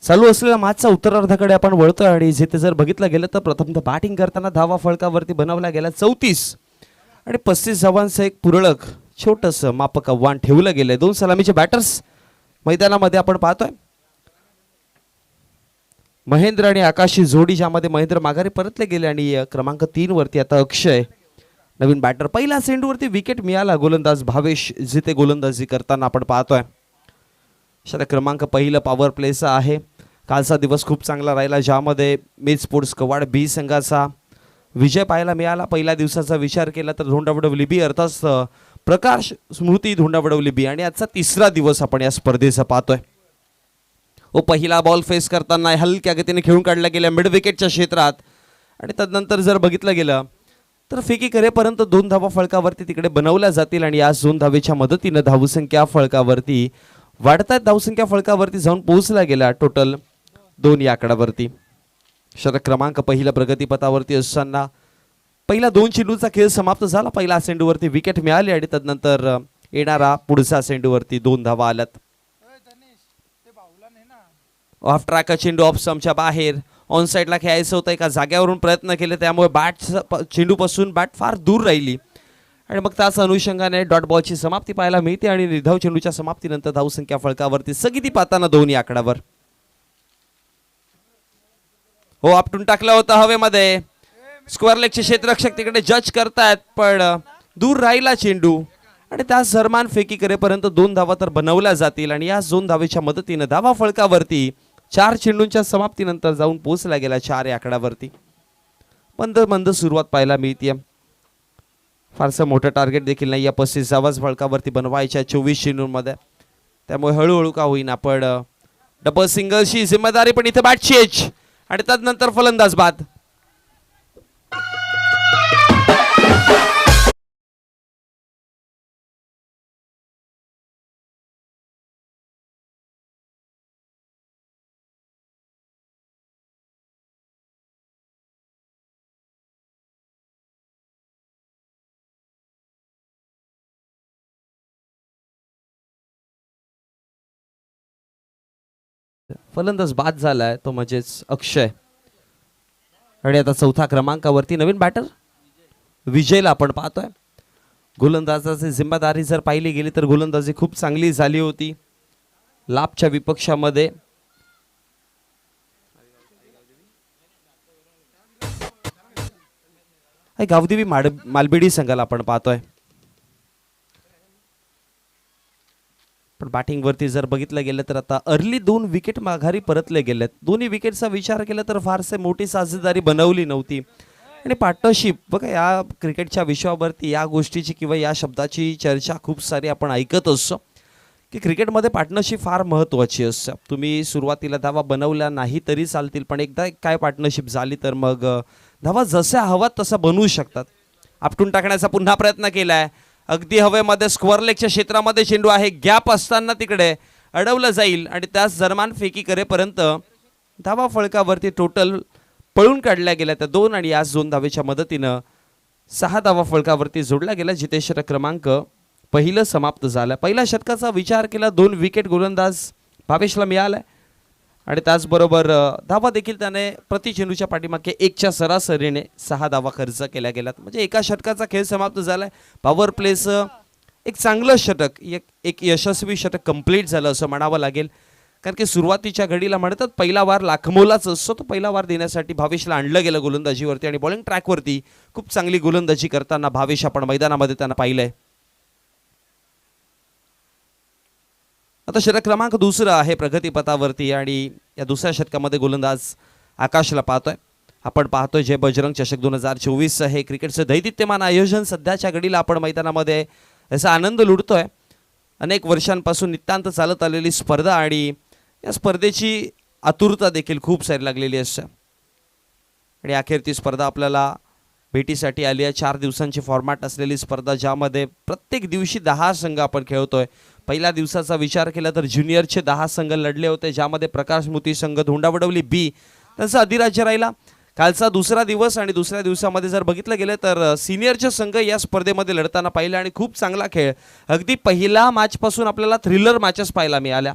चालू असलेल्या मॅचचा उत्तरार्धाकडे आपण वळतोय आणि जिथे जर बघितलं गेलं तर प्रथमतः बॅटिंग करताना धावा फळकावरती बनवला गेला 34 आणि 35 धावांचं एक पुरळक छोटंसं मापक आव्हान ठेवलं गेलंय। दोन सलामीचे बॅटर्स मैदानामध्ये आपण पाहतोय, महेंद्र आणि आकाशी जोडी, ज्यामध्ये महेंद्र माघारी परतले गेले आणि क्रमांक 3 वरती आता अक्षय नवीन बॅटर। पहिल्या सेंडवरती विकेट मिळाला गोलंदाज भावेश जिथे गोलंदाजी करताना आपण पाहतोय। षटक क्रमांक पहिलं पॉवर प्लेचा आहे। कालचा दिवस खूप चांगला राहिला, ज्यामध्ये मिड स्पोर्ट्स कवाड बी संघाचा विजय पाहायला मिळाला। पहिल्या दिवसाचा विचार केला तर धोंडावडवली बी अर्थात प्रकाश स्मृती धोंडावडवली बी आणि आजचा तिसरा दिवस आपण या स्पर्धेचा पाहतोय। पहिला बॉल फेस करताना हलक्या गतीने खेळून काढला गेला मिड विकेटच्या क्षेत्रात आणि तदनंतर जर बघितलं गेलं तर फेकी करेपर्यंत 2 धावा फळकावरती तिकडे बनवल्या जातील आणि या 2 धावेच्या मदतीने धावसंख्या फळकावरती वाढतात। धावसंख्या फळकावरती जाऊन पोहोचला गेला टोटल 2 या आकड्यावरती। षटक क्रमांक पहिला प्रगतीपथावरती असताना पहिला 2 चेंडूचा खेळ समाप्त झाला। पहिला चेंडूवरती विकेट मिळाली आणि तदनंतर येणारा पुढचा चेंडूवरती 2 धावा आल्यात। ऑफ ट्रॅक चेंडू ऑफ स्टंपच्या बाहेर ऑन साइडला खेळायचं होतं, एका जाग्यावरून प्रयत्न केले त्यामुळे चेंडूपासून बॅट फार दूर राहिली आणि मग त्याच अनुषंगाने डॉट बॉलची समाप्ती पाहायला मिळते आणि निर्धाव चेंडूच्या समाप्तीनंतर धावसंख्या फळकावरती स्थगिती पाहताना 2 या आकड्यावर। आपटून टाकला होता हवेमध्ये, स्क्वेअर लेगचे क्षेत्ररक्षक तिकडे जज करतायत पण दूर राहिला चेंडू आणि त्याच दरम्यान फेकी करेपर्यंत 2 धावा तर बनवल्या जातील आणि या 2 धावेच्या मदतीने धावा फळकावरती 4 चेंडूंच्या समाप्तीनंतर जाऊन पोहोचला गेला 4 या आकड्यावरती। मंद मंद सुरुवात पाहायला मिळते, फारसं मोठं टार्गेट देखील नाही या 35 धावाच फळकावरती बनवायच्या 24 चेंडूंमध्ये, त्यामुळे हळूहळू का होईना पण डबल सिंगलची जिम्मेदारी पण इथे बॅट चेंज आणि त्यानंतर फलंदाज बाद। फलंदाज बाद झालाय तो म्हणजेच अक्षय आणि आता चौथा क्रमांकावरती नवीन बॅटर विजयला आपण पाहतोय। गोलंदाजाची जिम्मेदारी जर पाहिली गेली तर गोलंदाजी खूप चांगली झाली होती लाभच्या विपक्षामध्ये। गावदेवी मालबेडी संघाला आपण पाहतोय, पण बॅटिंग वरती जर बघितलं गेलं तर आता अर्ली 2 विकेट माघारी परतले गेलेत। दोन्ही विकेटचा विचार केला तर फारसे मोठी साजेदारी बनवली नव्हती आणि पार्टनरशिप बघा या क्रिकेटच्या विश्वावरती या गोष्टीची किंवा या शब्दाची चर्चा खूप सारी आपण ऐकत असतो की क्रिकेटमध्ये पार्टनरशिप फार महत्त्वाची असते। तुम्ही सुरुवातीला धावा बनवल्या नाही तरी चालतील पण एकदा काय पार्टनरशिप झाली तर मग धावा जशा हव्यात तसा बनवू शकतात। आपटून टाकण्याचा पुन्हा प्रयत्न केलाय, अगदी हवेमध्ये स्क्वेअर लेगच्या क्षेत्रामध्ये चेंडू आहे, गॅप असताना तिकडे अडवलं जाईल आणि त्याच दरम्यान फेकी करेपर्यंत धावा फळकावरती टोटल पळून काढल्या गेल्या त्या 2 आणि याच 2 धावेच्या मदतीनं 6 धावा फळकावरती जोडला गेला जिथे षटक क्रमांक पहिलं समाप्त झालं। पहिल्या षटकाचा विचार केला 2 विकेट गोलंदाज भावेशला मिळालाय आणि त्याचबरोबर धावा देखील त्याने प्रति चेंडूच्या पाठीमागे 1च्या सरासरीने 6 धावा खर्च केल्या गेल्यात म्हणजे एका षटकाचा खेळ समाप्त झालाय। पॉवर प्लेचं एक चांगलं षटक, एक यशस्वी षटक कंप्लीट झालं असं म्हणावं लागेल, कारण की सुरुवातीच्या घडीला म्हणतात पहिला वार लाखमोलाच असतो, तो पहिला वार देण्यासाठी भावेशला आणलं गेलं गोलंदाजीवरती आणि बॉलिंग ट्रॅकवरती खूप चांगली गोलंदाजी करताना भावेश आपण मैदानामध्ये त्यांना पाहिलंय। आता षटक क्रमांक 2 आहे प्रगतीपथावरती आणि या दुसऱ्या षटकामध्ये गोलंदाज आकाशला पाहतोय। आपण पाहतोय जय बजरंग चषक 2024 हे क्रिकेटचं दैदिप्यमान आयोजन सध्याच्या घडीला आपण मैदानामध्ये याचा आनंद लुटतोय। अनेक वर्षांपासून नितांत चालत आलेली स्पर्धा आणि या स्पर्धेची आतुरता देखील खूप सारी लागलेली असते आणि अखेर ती स्पर्धा आपल्याला भेटीसाठी आली आहे। 4 दिवसांची फॉर्मॅट असलेली स्पर्धा ज्यामध्ये प्रत्येक दिवशी 10 संघ आपण खेळतोय। पहिल्या दिवसाचा विचार केला तर ज्युनियरचे 10 संघ लढले होते, ज्यामध्ये प्रकाश स्मृती संघ धोंडावडवली बी त्यांचा अधिराज्य राहिला। कालचा दुसरा दिवस आणि दुसऱ्या दिवसामध्ये जर बघितलं गेलं तर सिनियरचे संघ या स्पर्धेमध्ये लढताना पाहिलं आणि खूप चांगला खेळ, अगदी पहिला मॅच पासून आपल्याला थ्रिलर मॅचेस पाहायला मिळाल्या।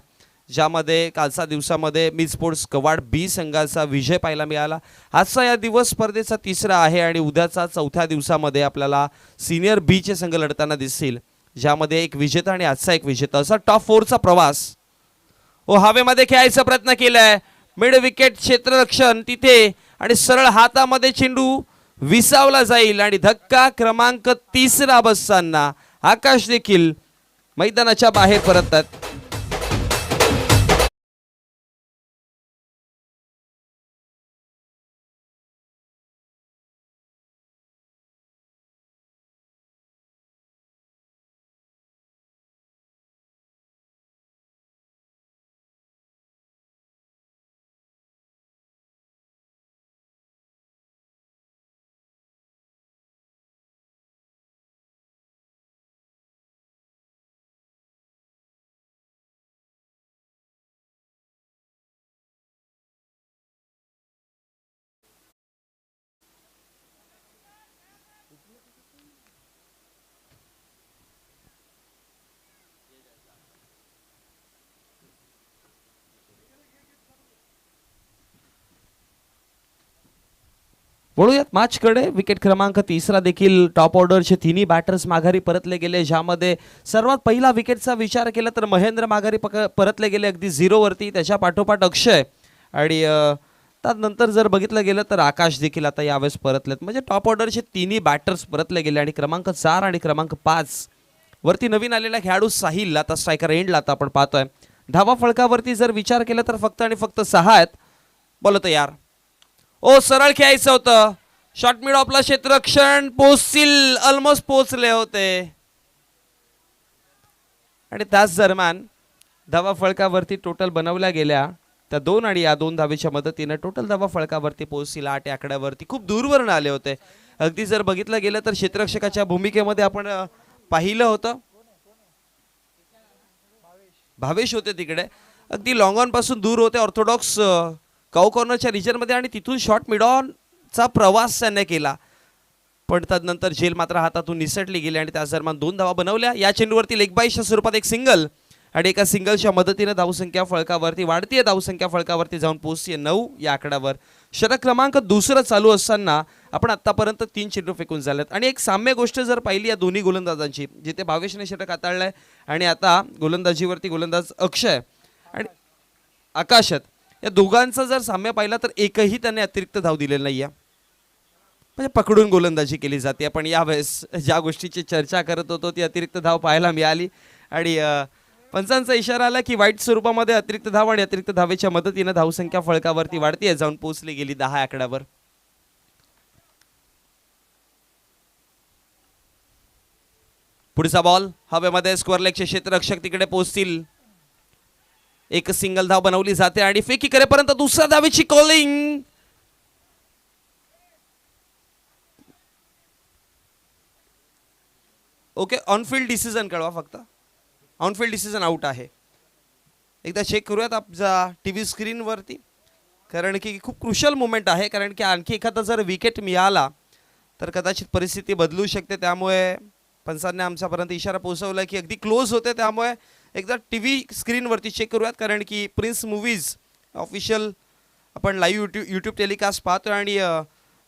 ज्यामध्ये कालच्या दिवसामध्ये मिड स्पोर्ट्स कवाड बी संघाचा विजय पाहायला मिळाला. आजचा या दिवस स्पर्धेचा तिसरा आहे आणि उद्याचा चौथ्या दिवसामध्ये आपल्याला सिनियर बी चे संघ लढताना दिसतील, ज्यामध्ये एक विजेता आणि आजचा एक विजेता असा टॉप 4 चा प्रवास. हवेमध्ये खेळायचा प्रयत्न केलाय, मिड विकेट क्षेत्ररक्षण तिथे आणि सरळ हातामध्ये चेंडू विसावला जाईल आणि धक्का क्रमांक 3 बसताना आकाश देखील मैदानाच्या बाहेर परततात. वळूयात मॅचकडे. विकेट क्रमांक 3 देखील टॉप ऑर्डरचे तिन्ही बॅटर्स माघारी परतले गेले, ज्यामध्ये सर्वात पहिला विकेटचा विचार केला तर महेंद्र माघारी परतले गेले अगदी 0 वरती. त्याच्या पाठोपाठ अक्षय आणि त्यानंतर जर बघितलं गेलं तर आकाश देखील आता यावेळेस परतलेत. म्हणजे टॉप ऑर्डरचे तिन्ही बॅटर्स परतले गेले आणि क्रमांक 4 आणि क्रमांक 5 वरती नवीन आलेला खेळाडू साहिल आता स्ट्रायकर एंडला आता आपण पाहतोय. धावा फळकावरती जर विचार केला तर फक्त आणि फक्त 6 आहेत. बोलो तयार. सरळ खेळायचं होतं. शॉर्ट मिड ऑफला क्षेत्ररक्षण पोहोचतील, ऑलमोस्ट पोहोचले होते आणि त्याच दरम्यान धावा फळकावरती टोटल बनवल्या गेल्या त्या 2 आणि या 2 धावेच्या मदतीने टोटल धावा फळकावरती पोहोचतील 8 आकड्यावरती. खूप दूरवरून आले होते. अगदी जर बघितलं गेलं तर क्षेत्ररक्षकाच्या भूमिकेमध्ये आपण पाहिलं होतं भावेश होते तिकडे, अगदी लॉंग ऑन पासून दूर होते ऑर्थोडॉक्स काउ कॉर्नरच्या रिजनमध्ये आणि तिथून शॉर्ट मिड ऑनचा प्रवास त्याने केला, पण त्यानंतर झेल मात्र हातातून निसटली गेली आणि त्याच दरम्यान 2 धावा बनवल्या. या चेंडूवरती लेग बायच्या स्वरूपात एक सिंगल आणि एका सिंगलच्या मदतीने धावसंख्या फळकावरती वाढतीये. धावसंख्या फळकावरती जाऊन पोहोचते 9 या आकड्यावर. षटक क्रमांक 2 चालू असताना आपण आतापर्यंत 3 चेंडू फेकून झालेत आणि एक साम्य गोष्ट जर पाहिली या दोन्ही गोलंदाजांची, जिथे भावेशने षटक हाताळलंय आणि आता गोलंदाजीवरती गोलंदाज अक्षय आणि आकाशात या दोघांचा जर साम्य पाहिला तर एकही त्याने अतिरिक्त धाव दिलेला नाहीये. म्हणजे पकडून गोलंदाजी केली जाते. आपण यावेळेस ज्या गोष्टीची चर्चा करत होतो ती अतिरिक्त धाव पाहायला मिळाली आणि पंचांचा इशारा आला की वाईट स्वरूपामध्ये अतिरिक्त धाव आणि अतिरिक्त धावेच्या मदतीने धावसंख्या फळकावरती वाढतीये, जाऊन पोहोचली गेली 10 आकड्यावर. पुढचा बॉल हवेमध्ये स्क्वेअर लेगचे क्षेत्ररक्षक तिकडे पोहोचतील. एक सिंगल धाव बनवली जाते आणि फेकी करेपर्यंत दुसऱ्या धावेची कॉलिंग. ओके, ऑनफिल्ड डिसिजन कळवा फक्त. ऑनफिल्ड डिसिजन आउट आहे. एकदा चेक करूयात आपल्या टीव्ही स्क्रीनवरती, कारण की खूप क्रुशियल मोमेंट आहे. कारण की आणखी एखादा जर विकेट मिळाला तर कदाचित परिस्थिती बदलू शकते. त्यामुळे पंचांनी आमच्यापर्यंत इशारा पोहोचवला की अगदी क्लोज होते. त्यामुळे एकदा टीव्ही स्क्रीनवरती चेक करूयात, कारण की प्रिन्स मूवीज ऑफिशियल आपण लाईव्ह यूट्यूब टेलिकास्ट पाहतोय आणि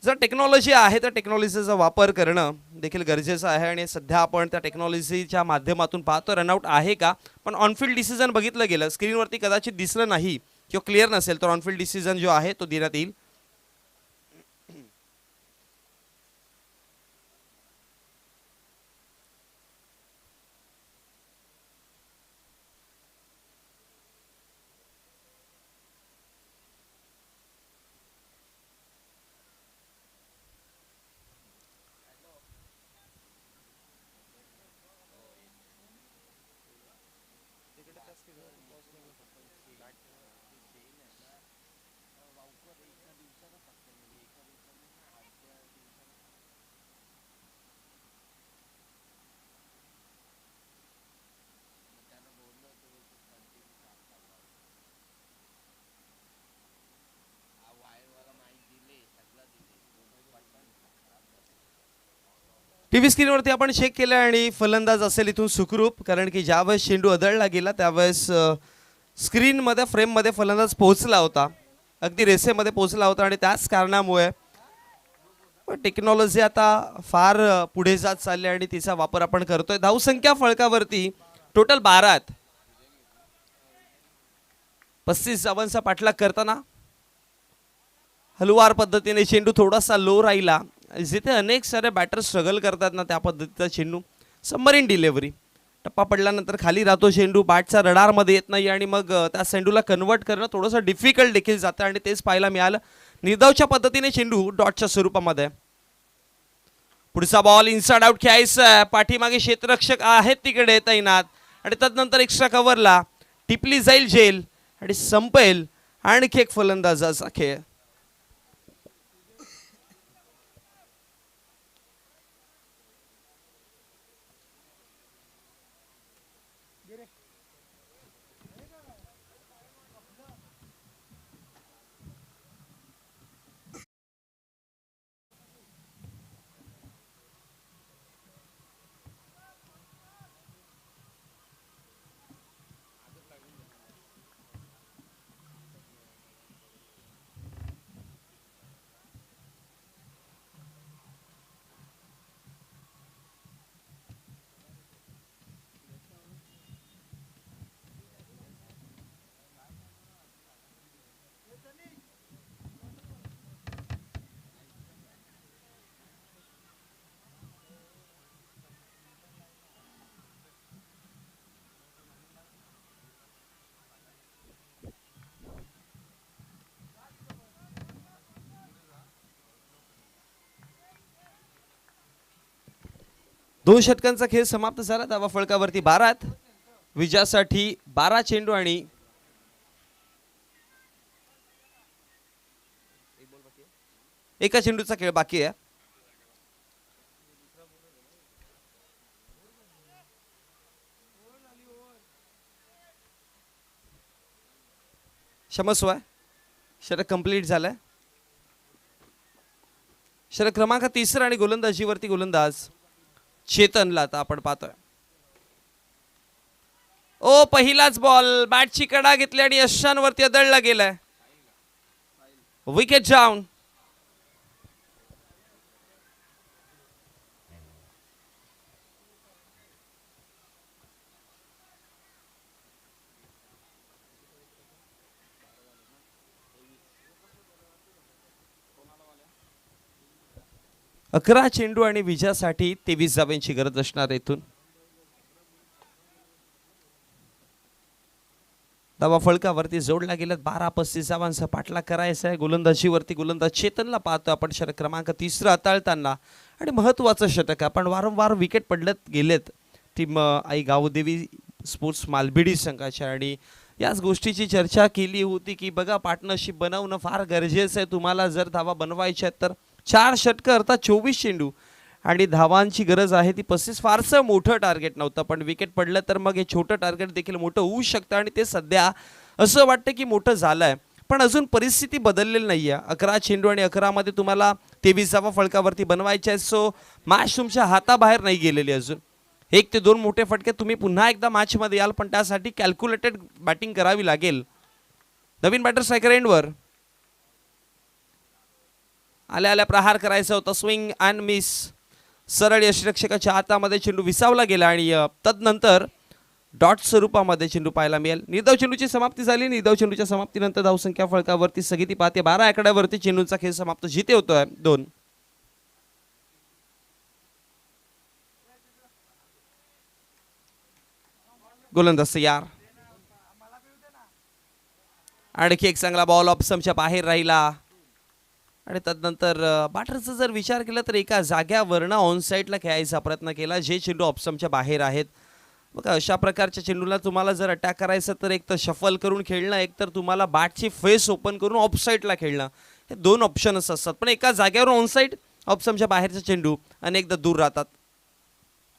जर टेक्नॉलॉजी आहे तर टेक्नॉलॉजीचा वापर करणं देखील गरजेचं आहे आणि सध्या आपण त्या टेक्नॉलॉजीच्या माध्यमातून पाहतो रनआउट आहे का. पण ऑनफिल्ड डिसिजन बघितलं गेलं स्क्रीनवरती कदाचित दिसलं नाही किंवा क्लिअर नसेल तर ऑनफिल्ड डिसिजन जो आहे तो देण्यात येईल. टीव्ही स्क्रीनवरती आपण चेक केलं आणि फलंदाज असेल इथून सुखरूप, कारण की ज्यावेळेस चेंडू अदळला गेला त्यावेळेस स्क्रीनमध्ये फ्रेममध्ये फलंदाज पोहोचला होता, अगदी रेसेमध्ये पोहोचला होता आणि त्याच कारणामुळे टेक्नॉलॉजी आता फार पुढे जात चालली आणि तिचा वापर आपण करतोय. धावसंख्या फळकावरती टोटल 12 आहेत. 35 धावांचा पाठलाग करताना हलवार पद्धतीने चेंडू थोडासा लो राहिला. जिथे अनेक सारे बॅटर स्ट्रगल करतात ना त्या पद्धतीचा चेंडू. सबमरीन डिलिव्हरी, टप्पा पडल्यानंतर खाली राहतो चेंडू, बॅटचा रडारमध्ये येत नाही आणि मग त्या चेंडूला कन्वर्ट करणं थोडंसं डिफिकल्ट देखील जातं आणि तेच पाहायला मिळालं. निर्धावच्या पद्धतीने चेंडू डॉटच्या स्वरूपामध्ये. पुढचा बॉल इनसाइड आउट खेळायचा. पाठीमागे क्षेत्ररक्षक आहेत तिकडे तैनात आणि त्यानंतर एक्स्ट्रा कव्हरला टिपली जाईल झेल आणि संपेल आणखी एक फलंदाजाचा खेळ. दोन षटकांचा खेळ समाप्त झाला. धावा फळकावरती 12 आहेत. विजयासाठी 12 चेंडू आणि एका चेंडूचा खेळ बाकी आहे. क्षमस्व आहे, षटक कंप्लीट झालंय. षटक क्रमांक 3 आणि गोलंदाजीवरती गोलंदाज चेतनला आता आपण पाहतोय. ओ पहिलाच बॉल, बॅटची कडा घेतली आणि यशांवरती अदळला गेलाय. Wicket down. अकरा चेंडू आणि विजयासाठी 23 धावांची गरज असणार. इथून धावा फळकावरती जोडला गेल्यात. 12-35 धावांचा पाठलाग करायचा आहे. गोलंदाजीवरती गोलंदाज चेतनला पाहतो आपण षटक क्रमांक 3 हाताळताना आणि महत्त्वाचं षटक. आपण वारंवार विकेट पडलेत गेलेत टीम आई गावदेवी स्पोर्ट्स मालबिडी संघाच्या आणि याच गोष्टीची चर्चा केली होती की बघा पार्टनरशिप बनवणं फार गरजेचं आहे. तुम्हाला जर धावा बनवायच्या आहेत तर 4 षटकं अर्थात 24 चेंडू आणि धावांची गरज आहे ती 35. फारसं मोठं टार्गेट नव्हतं पण विकेट पडलं तर मग हे छोटं टार्गेट देखील मोठं होऊ शकतं आणि ते सध्या असं वाटतं की मोठं झालंय पण अजून परिस्थिती बदललेली नाही आहे. 11 चेंडू आणि 11 मध्ये तुम्हाला 23 धावा फळकावरती बनवायच्या आहेत. सो मॅच तुमच्या हाताबाहेर नाही गेलेली अजून. 1 ते 2 मोठे फटके तुम्ही पुन्हा एकदा मॅचमध्ये याल पण त्यासाठी कॅल्क्युलेटेड बॅटिंग करावी लागेल. नवीन बॅटर स्ट्रायकर एंडवर आल्या आल्या प्रहार करायचा होता. Swing and miss. सरळ यष्टिरक्षकाच्या हातामध्ये चेंडू विसावला गेला आणि तदनंतर डॉट स्वरूपामध्ये चेंडू पाहायला मिळेल. निर्धाव चेंडूची समाप्ती झाली. निर्धाव चेंडूच्या समाप्तीनंतर धावसंख्या फळकावरती स्थगिती पाहते. 12 आकड्यावरती चेंडूचा खेळ समाप्त. जिथे होतोय 2. गोलंदाज तयार. आणखी एक चांगला बॉल ऑप्शनच्या बाहेर राहिला आणि तदनंतर बॅटरचा जर विचार केला तर एका जाग्यावरनं ऑन साईडला खेळायचा प्रयत्न केला जे चेंडू ऑप्शनच्या बाहेर आहेत. बघा अशा प्रकारच्या चेंडूला तुम्हाला जर अटॅक करायचं तर एक तर शफल करून खेळणं एक तर तुम्हाला बॅटची फेस ओपन करून ऑफ साईडला खेळणं हे 2 ऑप्शनच असतात. पण एका जाग्यावर ऑन साईड ऑप्शनच्या बाहेरचा चेंडू अनेकदा दूर राहतात.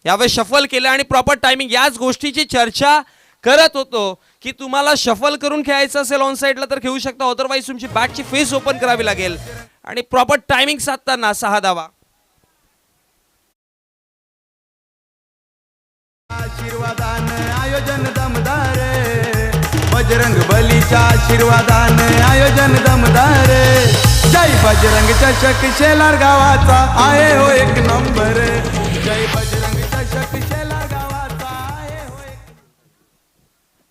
यावेळेस शफल केलं आणि प्रॉपर टायमिंग. याच गोष्टीची चर्चा करत होतो की तुम्हाला शफल करून खेळायचं असेल ऑन साईडला तर खेळू शकता अदरवाईज तुमची बॅटची फेस ओपन करावी लागेल आणि प्रॉपर टायमिंग साधताना 6 धावा. आशीर्वादान आयोजन दमदार बजरंग बलीच्या आशीर्वादाने आयोजन दमदार. जय बजरंग चषक शेलार गावाचा आहे हो एक नंबर. जय बजरंग चषक शेलार गावाचा आहे हो एक.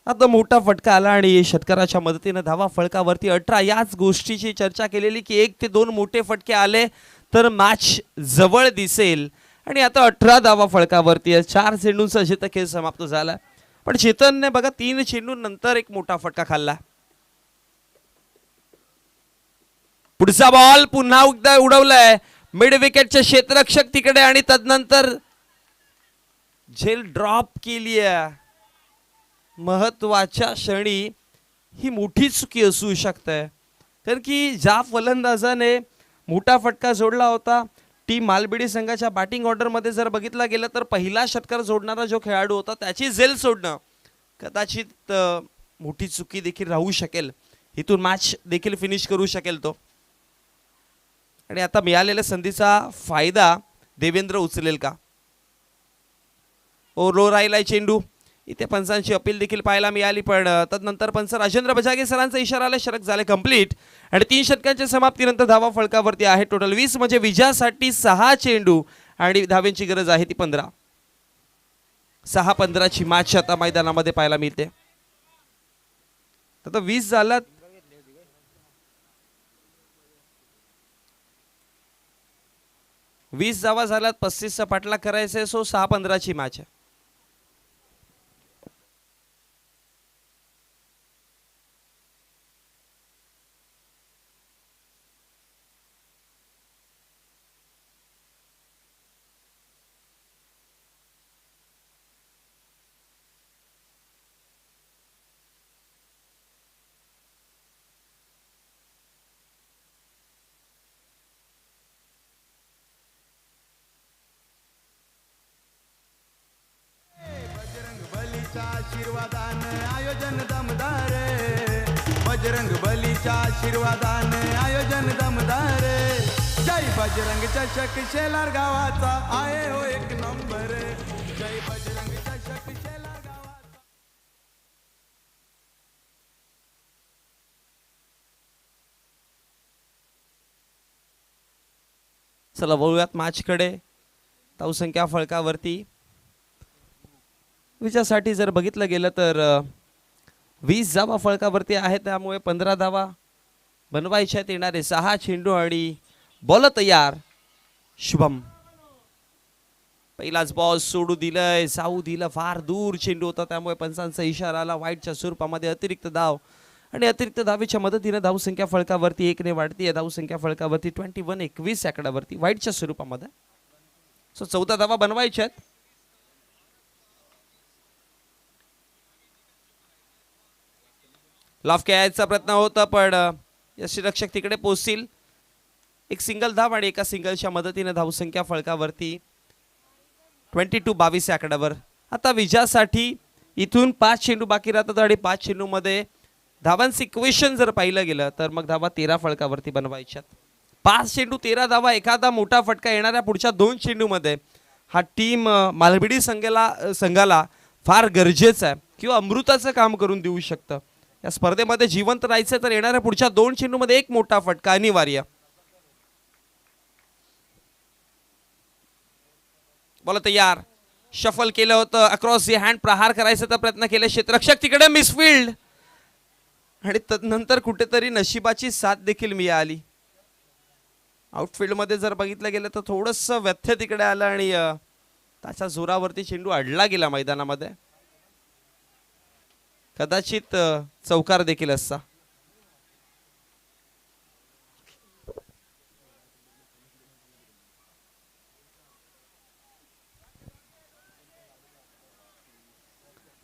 आता मोठा फटका आला आणि षटकाराच्या मदतीने धावा फळकावरती 18. याच गोष्टीची चर्चा केलेली की 1 ते 2 मोठे फटके आले तर मॅच जवळ दिसेल आणि आता 18 धावा फळकावरती आहे. 4 चेंडूंचा जिथं खेळ समाप्त झाला पण चेतनने बघा 3 चेंडूंनंतर एक मोठा फटका खाल्ला. पुढचा बॉल पुन्हा एकदा उडवलाय मिड विकेटचे क्षेत्ररक्षक तिकडे आणि तदनंतर झेल ड्रॉप केली आहे. महत्वाच्या क्षणी ही मोठी चुकी असू शकते कारण की ज्या फलंदाजाने मोठा फटका जोडला होता टीम मालबिडी संघाच्या बॅटिंग ऑर्डरमध्ये जर बघितला गेलं तर पहिला षटकार जोडणारा जो खेळाडू होता त्याची झेल सोडणं कदाचित मोठी चुकी देखील राहू शकेल. इथून मॅच देखील फिनिश करू शकेल तो आणि आता मिळालेल्या संधीचा फायदा देवेंद्र उचलेल का. ओ लो राहिलाय चेंडू. इथे पंचांची अपील देखील पाहायला मिळाली पण तदनंतर पंच राजेंद्र बजागे सरांचा इशारा आला. षटक झाले कंप्लीट आणि 3 षटकांच्या समाप्तीनंतर धावा फळकावरती आहे टोटल 20 म्हणजे विजयासाठी 6 चेंडू आणि धाव्यांची गरज आहे ती 15. 6-15 ची मॅच आता मैदानामध्ये पाहायला मिळते. आता 20 झाला 20 धावा झाल्यात 35चा पाठलाग करायचा सो 6-15 ची मॅच आहे. आशीर्वादाने आयोजन दमदार. बजरंग बलीच्या आशीर्वादाने आयोजन दमदार. जय बजरंग चषक शेलार गावाचा आहे हो एक नंबर. जय बजरंग चषक शेलार गावाचा. चला वळूयात मॅचकडे. धावसंख्या फळकावरती विजयासाठी जर बघितलं गेलं तर 20 धावा फळकावरती आहे त्यामुळे 15 धावा बनवायच्या येणारे 6 चेंडू आणि बॉल तयार. शुभम पहिलाच बॉल सोडू दिलंय साऊ दिलं फार दूर चेंडू होता त्यामुळे पंचांचा इशारा आला. वाईटच्या स्वरूपामध्ये अतिरिक्त धाव आणि अतिरिक्त धावेच्या मदतीने धावसंख्या फळकावरती 1 ने वाढती आहे. धावसंख्या फळकावरती 21-21 आकड्यावरती वाईटच्या स्वरूपामध्ये. सो 14 धावा बनवायच्या आहेत. लॉफ खेळायचा प्रयत्न होता पण यष्टीरक्षक तिकडे पोहोचतील. एक सिंगल धाव आणि एका सिंगलच्या मदतीने धावसंख्या फळकावरती 22-22 आकड्यावर. आता विजयासाठी इथून 5 चेंडू बाकी राहतात आणि 5 चेंडूमध्ये धावांचं इक्वेशन जर पाहिलं गेलं तर मग धावा 13 फळकावरती बनवायच्यात. 5 चेंडू 13 धावा. एखादा मोठा फटका येणाऱ्या पुढच्या 2 चेंडूमध्ये हा टीम मालबिडी संघाला फार गरजेचा आहे किंवा अमृताचं काम करून देऊ शकतं. या स्पर्धेमध्ये जिवंत राहायचं तर येणाऱ्या पुढच्या 2 चेंडूमध्ये एक मोठा फटका अनिवार्य. बोला तयार. शफल केलं होतं अक्रॉस दी हँड प्रहार करायचा प्रयत्न केला क्षेत्ररक्षक तिकडे मिसफिल्ड आणि तदनंतर कुठेतरी नशिबाची साथ देखील मिळाली. आउटफील्ड मध्ये जर बघितलं गेलं तर थोडंसं व्यथ्य तिकडे आलं आणि त्याच्या जोरावरती चेंडू अडला गेला मैदानामध्ये. कदाचित चौकार देखील असता.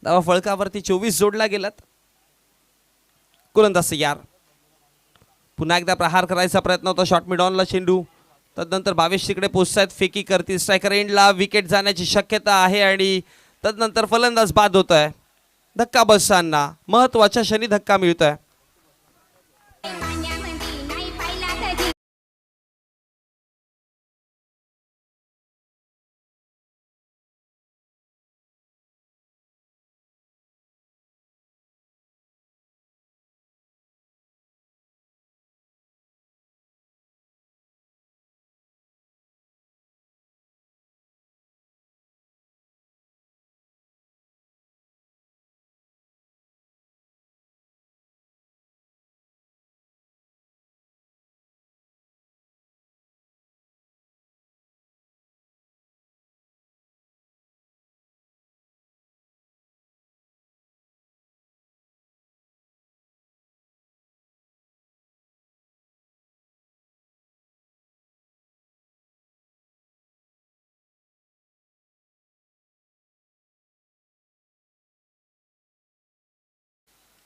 धावा फळकावरती 24 जोडला गेलात. गोलंदाज तयार. पुन्हा एकदा प्रहार करायचा प्रयत्न होता. शॉट मिड ऑनला चेंडू. तदनंतर 22 तिकडे पोहोचतायत. फेकी करतील स्ट्रायकर एंडला. विकेट जाण्याची शक्यता आहे आणि तदनंतर फलंदाज बाद होत आहे. धक्का बसताना महत्वाच्या क्षणी धक्का मिळतोय.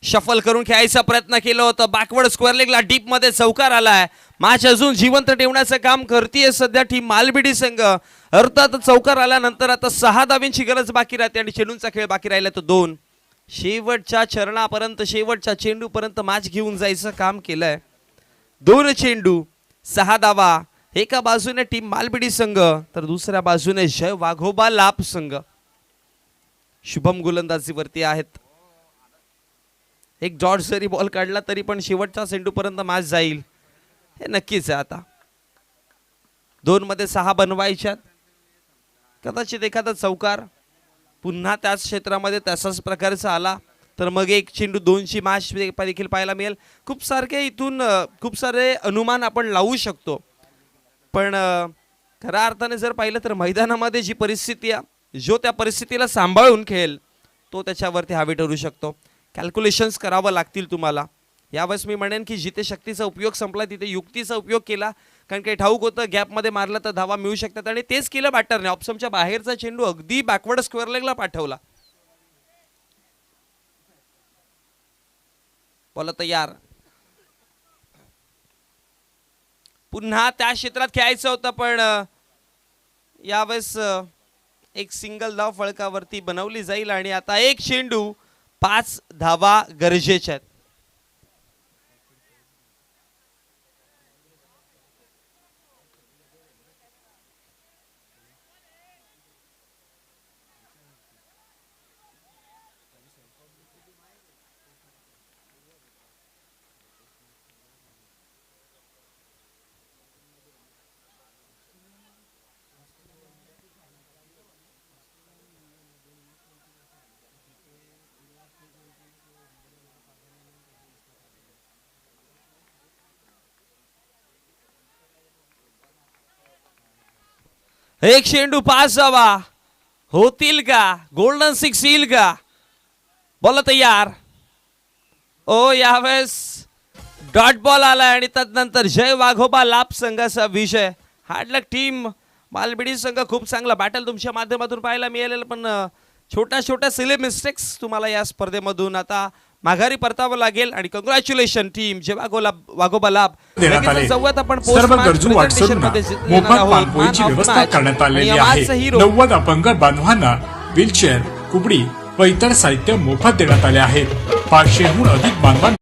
शफल करून खेळायचा प्रयत्न केला होता, बॅकवर्ड स्क्वेअर लेगला डीप मध्ये चौकार आलाय. मॅच अजून जिवंत ठेवण्याचं काम करतीये सध्या टीम मालबिडी संघ. अर्थात चौकार आल्यानंतर आता 6 धावींची गरज बाकी राहते आणि चेंडूंचा खेळ बाकी राहिला तो 2. शेवटच्या चरणापर्यंत शेवटच्या चेंडूपर्यंत मॅच घेऊन जायचं काम केलंय. 2 चेंडू 6 धावा. एका बाजूने टीम मालबिडी संघ तर दुसऱ्या बाजूने जय वाघोबा लाभ संघ. शुभम गोलंदाजीवरती आहेत. एक डॉट जरी बॉल काढला तरी पण शेवटच्या चेंडूपर्यंत मॅच जाईल हे नक्कीच आहे. आता 2 मध्ये 6 बनवायच्यात. कदाचित एखादा चौकार पुन्हा त्याच क्षेत्रामध्ये तसाच प्रकारचा आला तर मग एक चेंडू 2ची मॅच देखील पाहायला मिळेल. खूप सारे अनुमान आपण लावू शकतो, पण खऱ्या अर्थाने जर पाहिलं तर मैदानामध्ये जी परिस्थिती आहे, जो त्या परिस्थितीला सांभाळून खेळेल तो त्याच्यावरती हावी ठरू शकतो. कॅल्क्युलेशन्स करावं लागतील तुम्हाला. यावेळेस मी म्हणेन की जिथे शक्तीचा उपयोग संपला तिथे युक्तीचा उपयोग केला, कारण काही ठाऊक होतं गॅपमध्ये मारलं तर धावा मिळू शकतात आणि तेच केलं बॅटरने. ऑप्शनच्या बाहेरचा चेंडू अगदी बॅकवर्ड स्क्वेअर लेगला पाठवला. बोला तयार. पुन्हा त्या क्षेत्रात खेळायचं होतं, पण यावेळेस एक सिंगल धाव फळकावरती बनवली जाईल आणि आता एक चेंडू 5 धावा गरजेच्या आहेत. एक चेंडू 5 धावा होतील का? गोल्डन 6 येईल का? बोला तयार. ओ यावेळेस डॉट बॉल आला आणि त्यानंतर जय वाघोबा लाभ संघाचा विजय. हार्डलक टीम मालबिडी संघ. खूप चांगला बॅटल तुमच्या माध्यमातून पाहायला मिळालेलं, पण छोट्या सिली मिस्टेक्स तुम्हाला या स्पर्धेमधून आता माघारी परतावं लागेल. आणि कंग्रॅच्युलेशन टीम जय वाघोबा लाभ. आपण सर्व गरजू वाटसरूंना मोफत पाणपोईची व्यवस्था करण्यात आलेली आहे. 90 अपंग बांधवांना व्हीलचेअर, कुबडी व इतर साहित्य मोफत देण्यात आले आहे. 500हून अधिक बांधवांना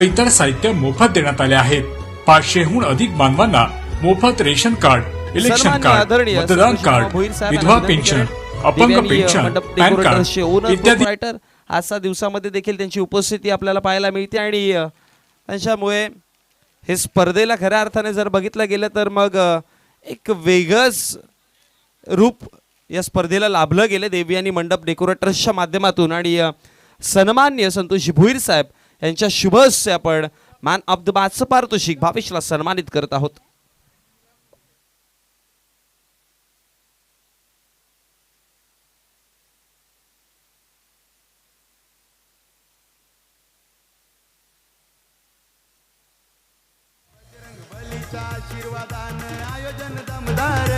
इतर साहित्य मोफत देण्यात आले आहेत. 500हून अधिक बांधवांना मोफत रेशन कार्ड, इलेक्शन कार्ड, मतदान कार्ड, विधवा पेन्शन, अपंग पेन्शन, पॅन कार्ड इत्यादी. आजच्या दिवसामध्ये देखील त्यांची उपस्थिती आपल्याला पाहायला मिळते आणि त्यांच्यामुळे हे स्पर्धेला खऱ्या अर्थाने जर बघितलं गेलं तर मग एक वेगळंच रूप या स्पर्धेला लाभलं गेलं देवी आणि मंडप डेकोरेटर्सच्या माध्यमातून. आणि सन्मान्य संतोष भुईर साहेब यांच्या शुभ हस्ते आपण मॅन ऑफ द मॅचचं पारितोषिक भावेशला सन्मानित करत आहोत. बलीच्या आशीर्वादाने आयोजन दमदार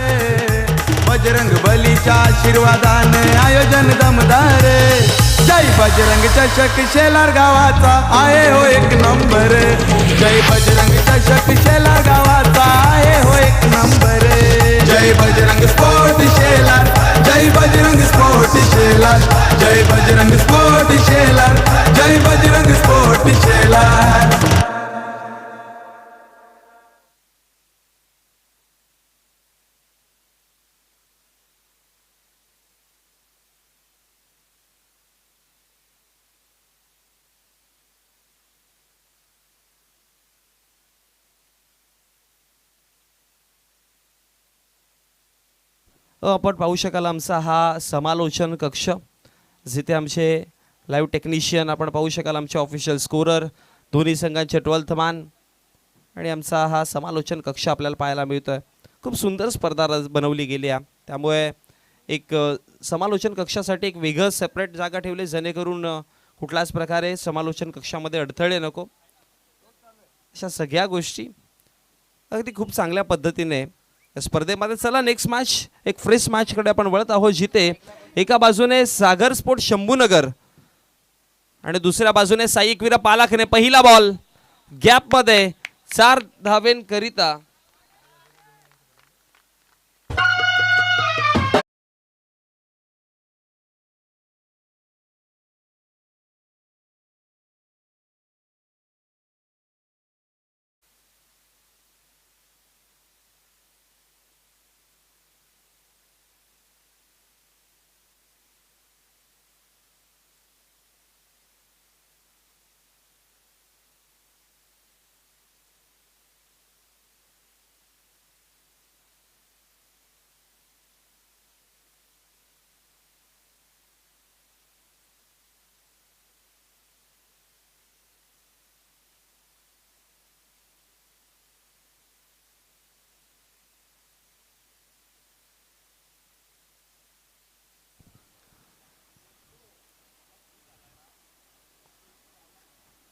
बजरंग बलीच्या आशीर्वादाने आयोजन दमदार जय बजरंग चषक शेलार गावाचा आहे हो एक नंबर जय बजरंग चषक शेलार गावाचा आहे हो एक नंबर जय बजरंग स्पोर्ट शेलार जय बजरंग स्पोर्ट शेलार जय बजरंग स्पोर्ट शेलार जय बजरंग स्पोर्ट शेलार आपण पाहू शकाल आमचा हा समालोचन कक्ष जिथे आमचे लाईव्ह टेक्निशियन आपण पाहू शकाल आमचे ऑफिशियल स्कोरर दोन्ही संघांचे 12th मान आणि आमचा हा समालोचन कक्ष आपल्याला पाहायला मिळतोय खूप सुंदर स्पर्धा बनवली गेली आहे त्यामुळे एक समालोचन कक्षासाठी एक वेगळं सेपरेट जागा ठेवली जेणेकरून कुठल्याच प्रकारे समालोचन कक्षामध्ये अडथळे नको अशा सगळ्या गोष्टी अगदी खूप चांगल्या पद्धतीने स्पर्धेमध्ये चला नेक्स्ट मॅच एक फ्रेश मॅच कडे आपण वळत आहोत जिथे एका बाजूने सागर स्पोर्ट शंभूनगर आणि दुसऱ्या बाजूने साई एकविरा पालाखने पहिला बॉल गॅप मध्ये 4 धावेंकरिता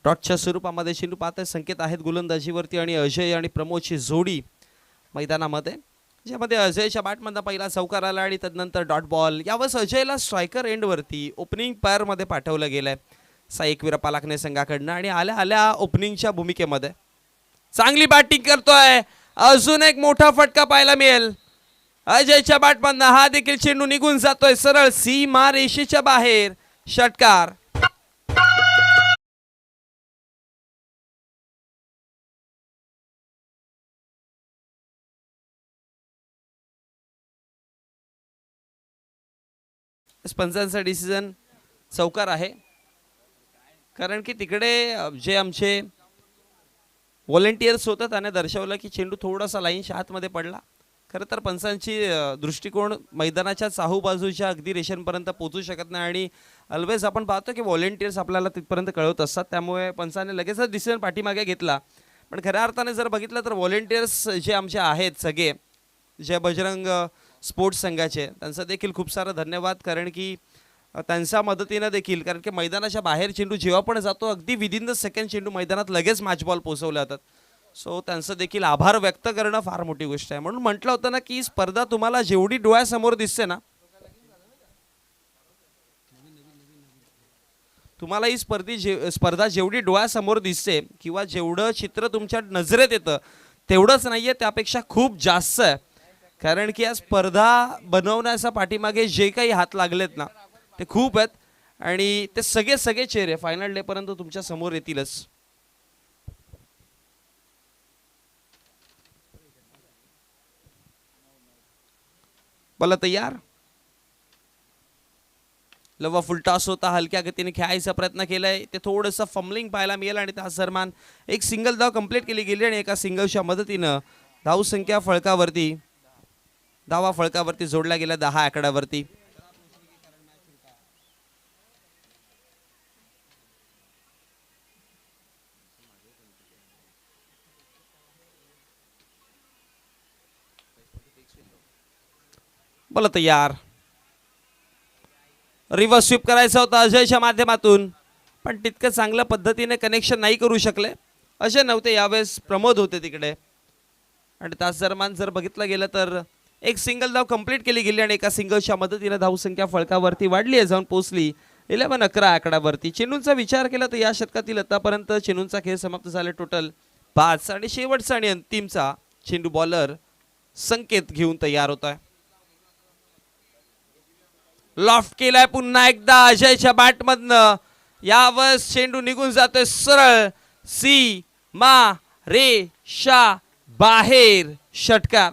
टॉसच्या स्वरूपामध्ये चेंडू पाहते संकेत आहेत गोलंदाजीवरती आणि अजय आणि प्रमोदची जोडी मैदानामध्ये ज्यामध्ये अजयच्या बॅटमधला पहिला चौकार आला आणि त्यानंतर डॉट बॉल यावेळेस अजयला स्ट्रायकर एंडवरती ओपनिंग पेअरमध्ये पाठवलं गेलंय साई एकविरा पालाखने संघाकडनं आणि आल्या आल्या ओपनिंगच्या भूमिकेमध्ये चांगली बॅटिंग करतोय अजून एक मोठा फटका पाहायला मिळेल अजयच्या बॅटमधनं हा देखील चेंडू निघून जातोय सरळ सीमा रेषेच्या बाहेर षटकार पंचांचा डिसिजन चौकार आहे कारण की तिकडे जे आमचे व्हॉलेंटियर्स होते त्याने दर्शवलं की चेंडू थोडासा लाईनच्या आतमध्ये पडला खरं तर पंचांची दृष्टिकोन मैदानाच्या चाहू बाजूच्या अगदी रेषेपर्यंत पोहोचू शकत नाही आणि ऑलवेज आपण पाहतो की व्हॉलेंटियर्स आपल्याला तिथपर्यंत कळवत असतात त्यामुळे पंचाने लगेचच डिसिजन पाठीमागे घेतला पण खऱ्या अर्थाने जर बघितलं तर व्हॉलेंटियर्स जे आमचे आहेत सगळे जे बजरंग स्पोर्ट्स संघाचे त्यांचा देखील खूप सारा धन्यवाद कारण की त्यांच्या मदतीने देखील कारण की मैदानाच्या बाहेर चेंडू जेव्हा पण जातो अगदी विदिन द सेकंड चेंडू मैदानात लगेच मॅच बॉल पोहोचवले जातात सो त्यांचं देखील आभार व्यक्त करणं फार मोठी गोष्ट आहे म्हणून म्हटलं होतं ना की स्पर्धा तुम्हाला जेवढी डोळ्यासमोर दिसते ना तुम्हाला ही स्पर्धा जेवढी डोळ्यासमोर दिसते किंवा जेवढं चित्र तुमच्या नजरेत येतं तेवढंच नाहीये त्यापेक्षा खूप जास्त आहे कारण की या स्पर्धा बनवण्याच्या पाठीमागे जे काही हात लागलेत ना ते खूप आहेत आणि ते सगळे चेहरे फायनल डे पर्यंत तुमच्या समोर येतीलच बोला तयार लवा फुल टॉस होता हलक्या गतीने खेळायचा प्रयत्न केलाय ते थोडंसं फंबलिंग पाहायला मिळेल आणि त्या दरम्यान एक सिंगल धाव कंप्लीट केली गेली आणि एका सिंगलच्या मदतीनं धावसंख्या फळकावरती धावा फळकावरती जोडल्या गेल्या 10 आकड्यावरती बोला तयार रिव्हर्स स्वीप करायचा होता अजयच्या माध्यमातून पण तितकं चांगल्या पद्धतीने कनेक्शन नाही करू शकले अजय नव्हते यावेळेस प्रमोद होते तिकडे आणि तास दरम्यान जर बघितलं गेलं तर एक सिंगल धाव कंप्लीट केली गेली आणि एका सिंगलच्या मदतीने धावसंख्या फळकावरती वाढली आहे, जाऊन पोहोचली 11-11 आकड्यावरती. चेंडूंचा विचार केला तर या षटकातील आतापर्यंत चेंडूंचा खेळ समाप्त झाले टोटल 5 आणि शेवटचा आणि अंतिमचा चेंडू बॉलर संकेत घेऊन तयार होत आहे. लॉफ्ट केलाय पुन्हा एकदा अजयच्या बॅटमधनं. यावर चेंडू निघून जातोय सरळ सीमा रेषा बाहेर. षटकार.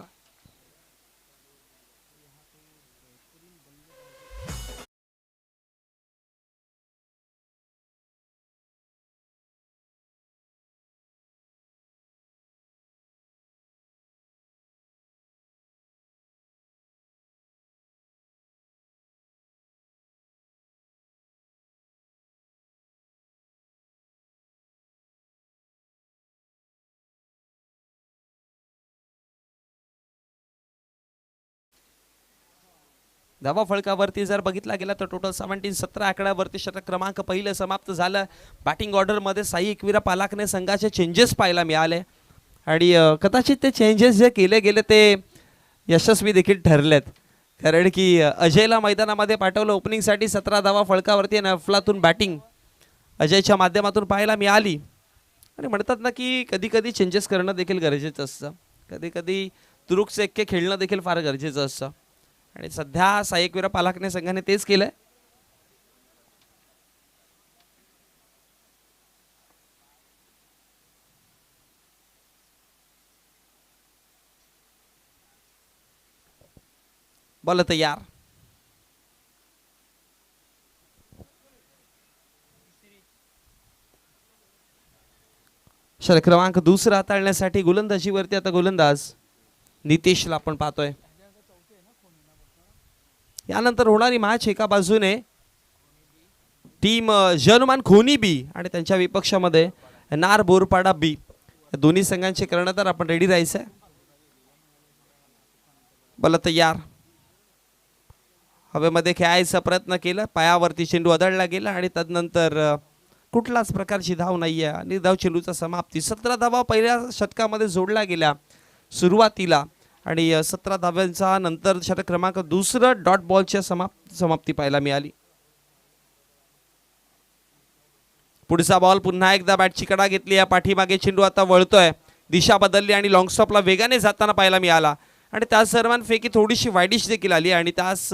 धावा फळकावरती जर बघितला गेला तर टोटल 17 आकड्यावरती षटक क्रमांक पहिलं समाप्त झालं. बॅटिंग ऑर्डरमध्ये साई एकविरा पालाकने संघाचे चेंजेस पाहायला मिळाले आणि कदाचित ते चेंजेस जे केले गेले ते यशस्वी देखील ठरलेत, कारण की अजयला मैदानामध्ये पाठवलं ओपनिंगसाठी. 17 धावा फळकावरती आणि अफलातून बॅटिंग अजयच्या माध्यमातून पाहायला मिळाली. आणि म्हणतात ना की कधी कधी चेंजेस करणं देखील गरजेचं असतं, कधी कधी तुरुक एक्के खेळणं देखील फार गरजेचं असतं आणि सध्या साई एकविरा पालाकने संघाने तेच केलंय. बॉल तयार. षटक क्रमांक दुसरा हाताळण्यासाठी गोलंदाजीवरती आता गोलंदाज नितेशला आपण पाहतोय. यानंतर होणारी मॅच एका बाजूने टीम जनुमान खोनी बी आणि त्यांच्या विपक्षामध्ये नार बोरपाडा बी, दोन्ही संघांचे कर्णधार आपण रेडी राहायचंय. बॉल तयार. हवेमध्ये खेळायचा प्रयत्न केला, पायावरती चेंडू आदळला गेला आणि तदनंतर कुठलाच प्रकारची धाव नाहीये आणि धाव चेंडूचा समाप्ती. 17 धावा पहिल्या षटकामध्ये जोडल्या गेल्या सुरुवातीला आणि 17 धाव्यांचा नंतर षटक क्रमांक दुसरं डॉट बॉलच्या समाप्ती पाहायला मिळाली. पुढचा बॉल पुन्हा एकदा बॅटची कडा घेतली आहे, पाठीमागे चेंडू आता वळतोय, दिशा बदलली आणि लॉंग स्टॉपला वेगाने जाताना पाहायला मिळाला आणि त्याच दरम्यान फेकी थोडीशी वाईडिश देखील आली आणि त्याच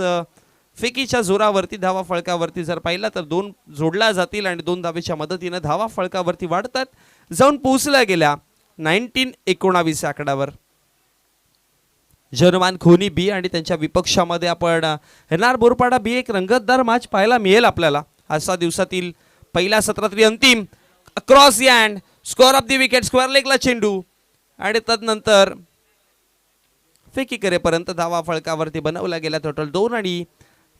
फेकीच्या जोरावरती धावा फळकावरती जर पाहिला तर 2 जोडल्या जातील आणि 2 धावेच्या मदतीने धावा फळकावरती वाढतात, जाऊन पोहोचल्या गेल्या 19-19 आकड्यावर. जनुमान खोनी बी आणि त्यांच्या विपक्षामध्ये आपण नार बोरपाडा बी एक रंगतदार मॅच पाहायला मिळेल आपल्याला आजच्या दिवसातील पहिल्या सत्रातील अंतिम. Cross hand score off the wicket, square लेगला चेंडू आणि तदनंतर फेकी करेपर्यंत धावा फळकावरती बनवल्या गेल्या. टोटल 2 आणि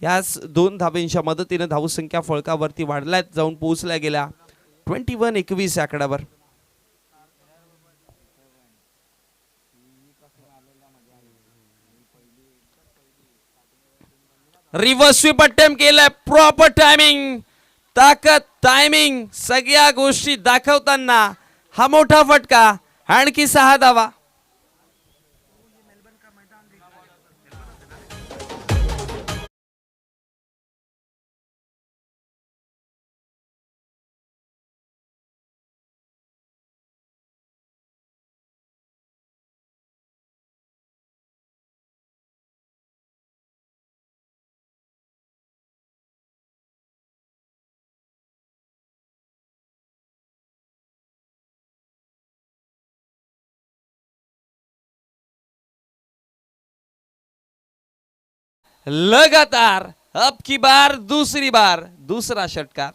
याच 2 धावेंच्या मदतीने धावसंख्या फळकावरती वाढल्यात, जाऊन पोहोचल्या गेल्या 21-21 आकड्यावर. रिव्हर्स स्वीप अटेम्प्ट केलाय, प्रॉपर टायमिंग, ताकद, टायमिंग सगळ्या गोष्टी दाखवताना हा मोठा फटका. आणखी 6 धावा. लगातार अब की बार दूसरी बार दूसरा षटकार.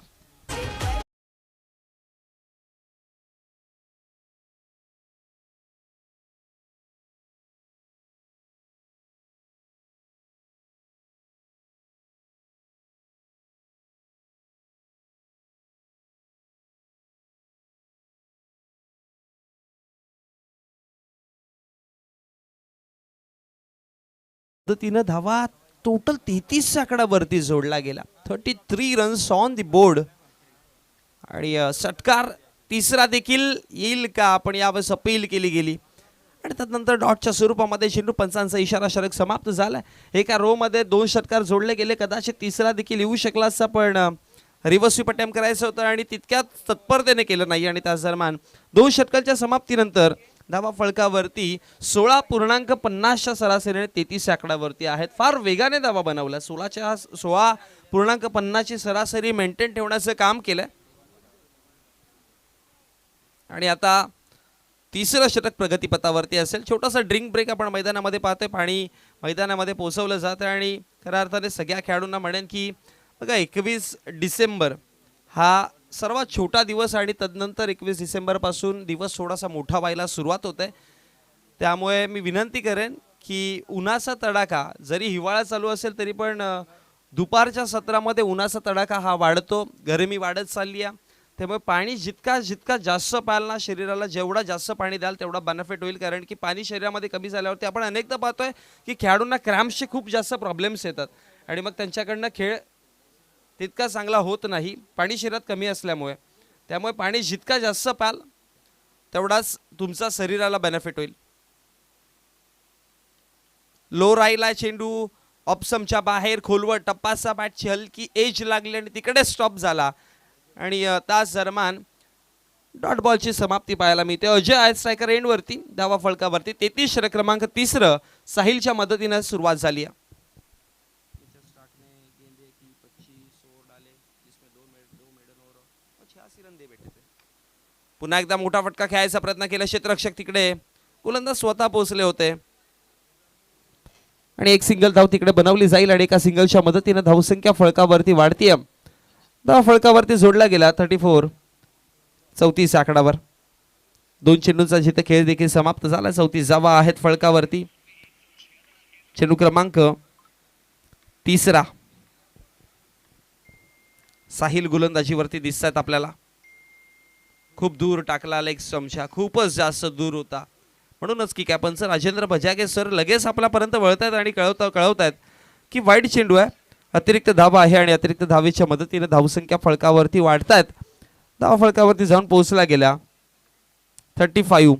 पद्धतीनं धावा टोटल 33 आकड्यावरती जोडला गेला. 33 रन्स ऑन दी बोर्ड आणि षटकार तिसरा देखील येईल का आपण यावेळेस अपील केली गेली आणि त्यानंतर डॉटच्या स्वरूपामध्ये चेंडू पंचांचा इशारा षटक समाप्त झाला. एका रो मध्ये 2 षटकार जोडले गेले. कदाचित तिसरा देखील येऊ शकला असता, पण रिव्हर्स स्वीप अटेम्प्ट करायचं होतं आणि तितक्यात तत्परतेने केलं नाही. आणि त्याच दरम्यान 2 षटकांच्या समाप्तीनंतर धावा फलकावरती 16.50च्या सरासरीने 33 आकड्यावरती आहेत. फार वेगाने धावा बनवल्या. 16.50ची सरासरी मेंटेन ठेवण्याचं काम केलंय. आणि आता तिसरं षटक प्रगतीपथावरती असेल. छोटासा ड्रिंक ब्रेक आपण मैदानामध्ये पाहतोय. पाणी मैदानामध्ये पोहोचवलं जातं आणि खऱ्या अर्थाने सगळ्या खेळाडूंना म्हणेन की बघा 21 डिसेंबर हा सर्वात छोटा दिवस आणि तदनंतर 21 डिसेंबरपासून दिवस थोडासा मोठा व्हायला सुरुवात होते. त्यामुळे मी विनंती करेन की उन्हाचा तडाखा जरी हिवाळा चालू असेल तरी पण दुपारच्या सत्रामध्ये उन्हाचा तडाखा हा वाढतो. गरमी वाढत चालली आहे. त्यामुळे पाणी जितका जास्त प्याल ना, शरीराला जेवढा जास्त पाणी द्याल तेवढा बेनिफिट होईल. कारण की पाणी शरीरामध्ये कमी झाल्यावरती आपण अनेकदा पाहतोय की खेळाडूंना क्रॅम्प्सचे खूप जास्त प्रॉब्लेम्स येतात आणि मग त्यांच्याकडनं खेळ तितका चांगला होत नाही पाणी शरीरात कमी असल्यामुळे. त्यामुळे पाणी जितका जास्त प्याल तेवढाच तुमचा शरीराला बेनिफिट होईल. लो राहिला चेंडू ऑप्समच्या बाहेर खोलवर टप्पाचा बॅटची हलकी एज लागली आणि तिकडे स्टॉप झाला. आणि तास दरम्यान डॉट बॉलची समाप्ती पाहायला मिळते. अजय आहे स्ट्रायकर एंडवरती. धावा फलकावरती 33 षटक क्रमांक 3 साहिलच्या मदतीने सुरुवात झाली आहे. पुन्हा एकदा मोठा फटका खेळायचा प्रयत्न केला. क्षेत्ररक्षक तिकडे गोलंदाज स्वतः पोहोचले होते आणि एक सिंगल धाव तिकडे बनवली जाईल आणि एका सिंगलच्या मदतीने धावसंख्या फळकावरती वाढतीये. धाव फळकावरती जोडला गेला 34. 34 आकडावर 2 चेंडूंचा जिथे खेळ देखील समाप्त झाला. 34 धावा आहेत फळकावरती. चेंडू क्रमांक 3 साहिल गोलंदाजीवरती दिसतात आपल्याला. खूप दूर टाकला लेग स्टंपच्या, खूपच जास्त दूर होता. म्हणूनच की कॅप्टन राजेंद्र बजागे सर लगेच आपल्यापर्यंत वळतायत आणि कळवतायत की वाईट चेंडू आहे, अतिरिक्त धावा आहे आणि अतिरिक्त धावेच्या मदतीने धावसंख्या फळकावरती वाढतायत. धावा फळकावरती जाऊन पोहोचला गेला 35.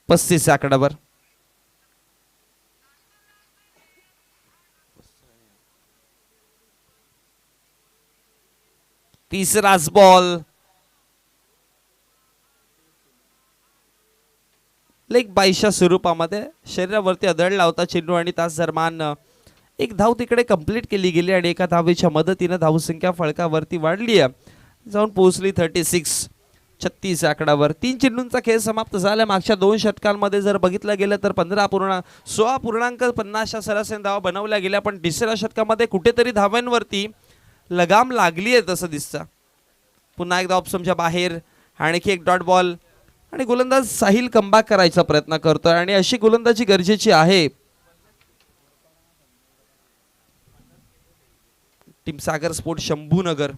35 आकड्यावर. तिसराच बॉल लेग बाईच्या स्वरूपामध्ये शरीरावरती आदळला होता चेंडू आणि तास दरम्यान एक धाव तिकडे कंप्लीट केली गेली आणि एका धावेच्या मदतीने धावसंख्या फळकावरती वाढली आहे. जाऊन पोहोचली 36. 36 आकड्यावर. 3 चेंडूंचा खेळ समाप्त झाला. मागच्या 2 षटकांमध्ये जर बघितलं गेलं तर 16.50च्या सरासरी धावा बनवल्या गेल्या, पण तिसऱ्या षटकामध्ये कुठेतरी धाव्यांवरती लगाम लागली आहे तसं दिसतं. पुन्हा एकदा ऑप्शनच्या बाहेर आणखी एक डॉट बॉल आणि गोलंदाज साहिल कमबॅक करायचा प्रयत्न करतोय आणि अशी गोलंदाजी गरजेची आहे. टीम सागर स्पोर्ट शंभूनगर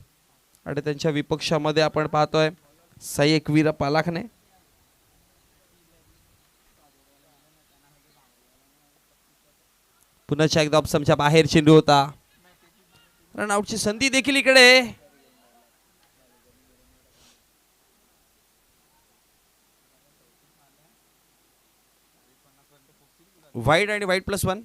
आणि त्यांच्या विपक्षामध्ये आपण पाहतोय साई एकवीर पालाखने. पुन्हा एकदा ऑप्शनच्या बाहेर चेंडू होता. रनआउटची संधी देखील इकडे. वाईड आणि वाईड +1.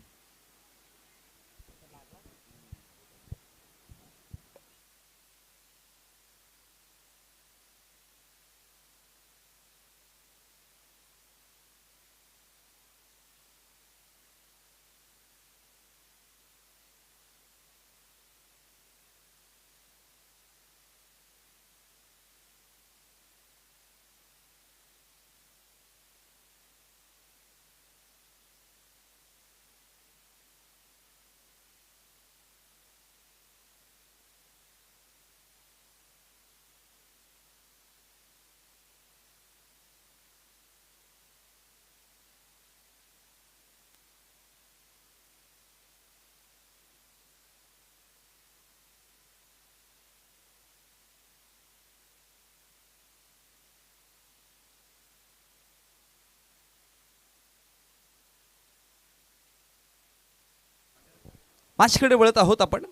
मॅचकडे वळत आहोत आपण.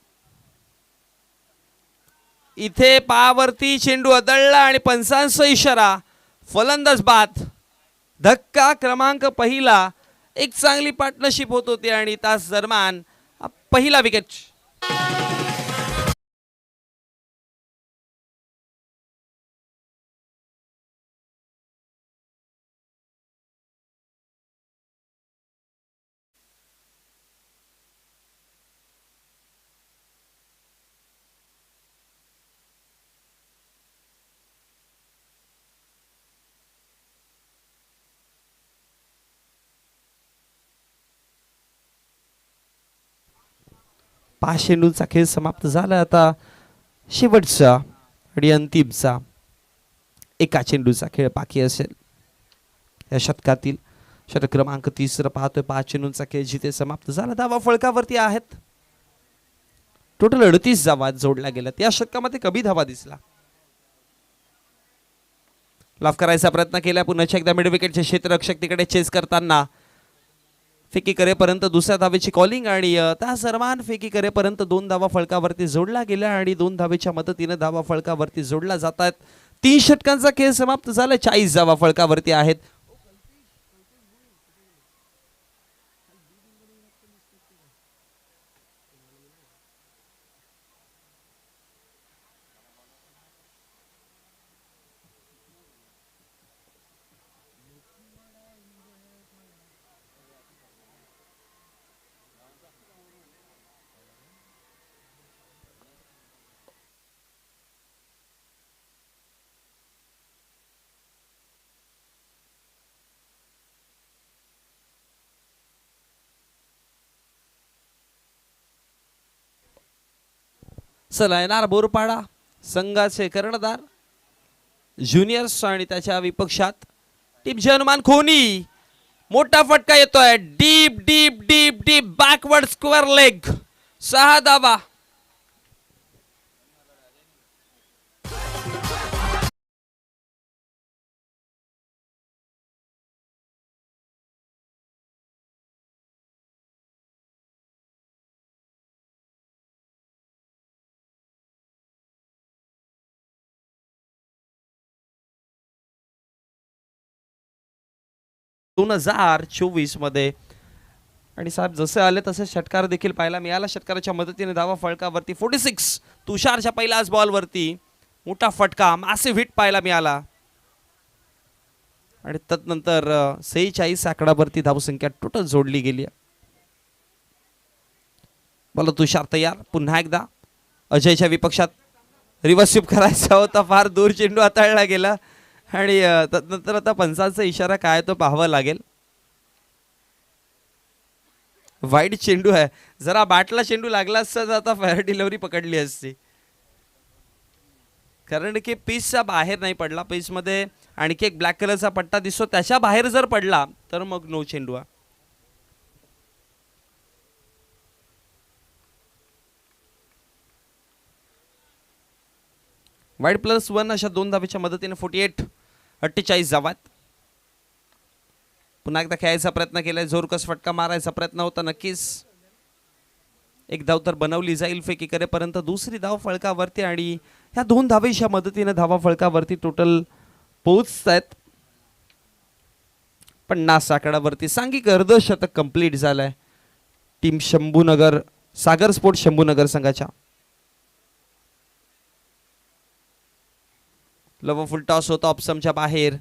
इथे पायावरती चेंडू आदळला आणि पंचांचा इशारा. फलंदाज बाद. धक्का क्रमांक पहिला. एक चांगली पार्टनरशिप होत होती आणि तास दरम्यान पहिला विकेट. पाच चेंडूंचा खेळ समाप्त झाला. आता शेवटचा आणि अंतिमचा एका चेंडूचा खेळ बाकी असेल या षटकातील. षटक क्रमांक 30 पाहतोय. 5 चेंडूंचा खेळ जिथे समाप्त झाला. धावा फळकावरती आहेत. टोटल 38 धावा जोडल्या गेल्यात. या षटकामध्ये कमी धावा दिसला. लाफ करायचा प्रयत्न केला. पुन्हा एकदा मिड विकेटचे क्षेत्ररक्षक तिकडे चेस करताना फेकी करेपर्यंत दुसऱ्या धावेची कॉलिंग आणि त्या दरम्यान फेकी करेपर्यंत 2 धावा फळकावरती जोडल्या गेल्या आणि 2 धावेच्या मदतीने धावा फळकावरती जोडल्या जात आहेत. 3 षटकांचा खेळ समाप्त झाला. 40 धावा फळकावरती आहेत. चला येणार बोरपाडा संघाचे कर्णधार ज्युनियर्स आणि त्याच्या विपक्षात टीम हनुमान खोनी. मोठा फटका येतोय. Deep deep deep deep backward square leg. 6 धावा. दोन 2024 मध्ये आणि साहेब जसे आले तसे षटकार देखील पाहायला मिळाला. षटकाराच्या मदतीने धावा फळकावरती 46. तुषारच्या पहिल्याच बॉलवरती मोठा फटका मॅसिव्ह हिट पाहायला मिळाला आणि तदनंतर 46 आकडावरती धावसंख्या टोटल जोडली गेली. बोला तुषार तयार. पुन्हा एकदा अजयच्या विपक्षात रिव्हर्स स्वीप करायचा होता. फार दूर चेंडू हाताळला गेला आणि तदनंतर आता पंचांचा इशारा काय तो पाहावा लागेल. वाईड चेंडू आहे. जरा बॅटला चेंडू लागला असता तर आता फायर डिलिव्हरी पकडली असती. कारण की पिचच्या बाहेर नाही पडला. पिचमध्ये आणखी एक ब्लॅक कलरचा पट्टा दिसतो. त्याच्या बाहेर जर पडला तर मग नो चेंडू. वाईड +1 अशा 2 धावेच्या मदतीने 48 धावात. पुन्हा एकदा खेळायचा प्रयत्न केलाय. जोरकस फटका मारायचा प्रयत्न होता. नक्कीच एक धाव तर बनवली जाईल फेकी करेपर्यंत. दुसरी धाव फळकावरती आणि ह्या 2 धावेच्या मदतीने धावा फळकावरती टोटल पोहोचत आहेत 50 आकड्यावरती. सांघिक अर्धशतक कंप्लीट झालंय टीम शंभूनगर सागर स्पोर्ट शंभूनगर संघाच्या. लव फुल टॉस होता ऑप्शनच्या बाहेर.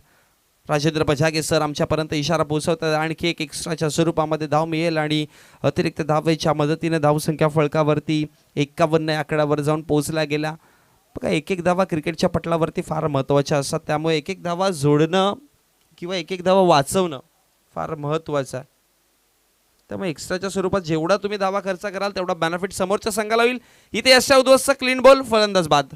राजेंद्र बजागे सर आमच्यापर्यंत इशारा पोहोचवतात. आणखी एक एक्स्ट्राच्या स्वरूपामध्ये धाव मिळेल आणि अतिरिक्त धावेच्या मदतीने धावसंख्या फळकावरती 51 आकड्यावर जाऊन पोहोचला गेला. बघा एक एक धावा क्रिकेटच्या पटलावरती फार महत्त्वाच्या असतात. त्यामुळे एक एक धावा जोडणं किंवा एक एक धावा वाचवणं फार महत्त्वाचं आहे. त्यामुळे एक्स्ट्राच्या स्वरूपात जेवढा तुम्ही धावा खर्च कराल तेवढा बेनिफिट समोरच्या संघाला होईल. इथे यशा उद्ध्वस्त क्लीन बॉल फलंदाज बाद.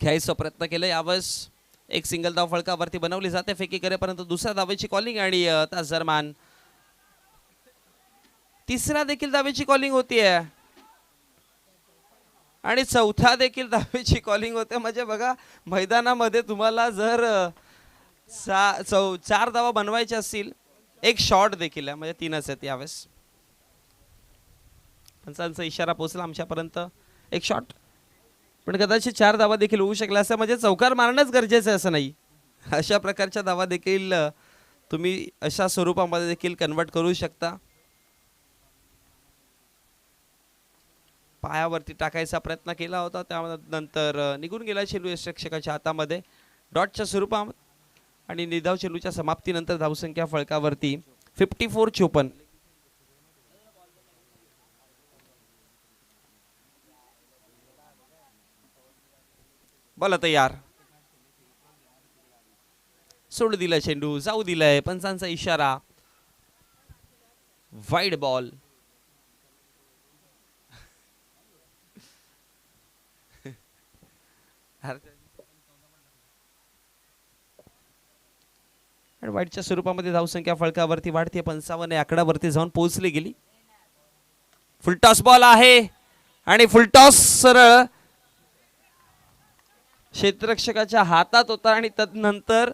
घ्यायचा प्रयत्न केला यावेळेस एक सिंगल धाव फळकावरती बनवली जाते फेकी करेपर्यंत दुसऱ्या धावेची कॉलिंग आणि तास दरम्यान तिसऱ्या देखील धावेची कॉलिंग होतीये आणि चौथ्या देखील धावेची कॉलिंग होते. म्हणजे बघा मैदानामध्ये तुम्हाला जर 4 धावा बनवायच्या असतील एक शॉट देखील आहे म्हणजे 3च आहेत यावेळेस. पंचांचा इशारा पोहोचला आमच्यापर्यंत एक शॉट पण कदाचित 4 धावा देखील होऊ शकल्या असं म्हणजे चौकार मारणंच गरजेचं आहे असं नाही. अशा प्रकारच्या धावा देखील तुम्ही अशा स्वरूपामध्ये देखील कन्वर्ट करू शकता. पायावरती टाकायचा प्रयत्न केला होता त्यानंतर निघून गेला चेंडू यष्टिरक्षकाच्या हातामध्ये डॉटच्या स्वरूपात आणि निधाव चेंडूच्या समाप्तीनंतर धावसंख्या फळकावरती 54-54. बोला तयार सोड दिला चेंडू जाऊ दिलाय पंचांचा इशारा वाईड बॉल. आणि वाईटच्या स्वरूपामध्ये धावसंख्या फळकावरती वाढते 55 आकड्यावरती जाऊन पोहोचली गेली. फुलटॉस बॉल आहे आणि फुलटॉस सरळ क्षेत्ररक्षकाच्या हातात होता आणि तदनंतर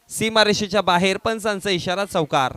सीमारेषेच्या बाहेर पंचांचा इशारा चौकार.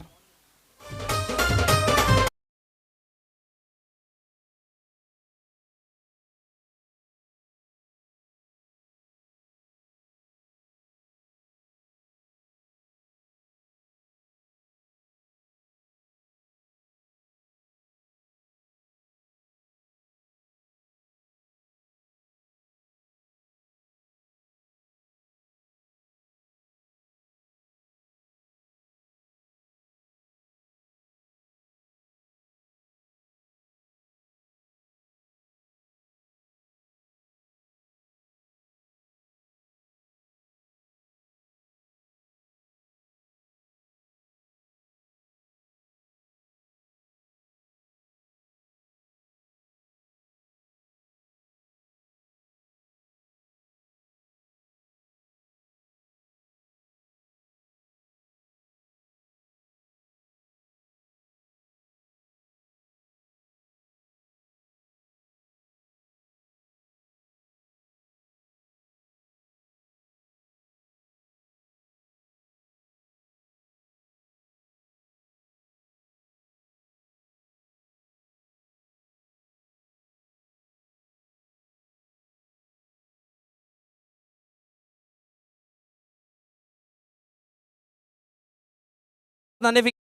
नाणेफेक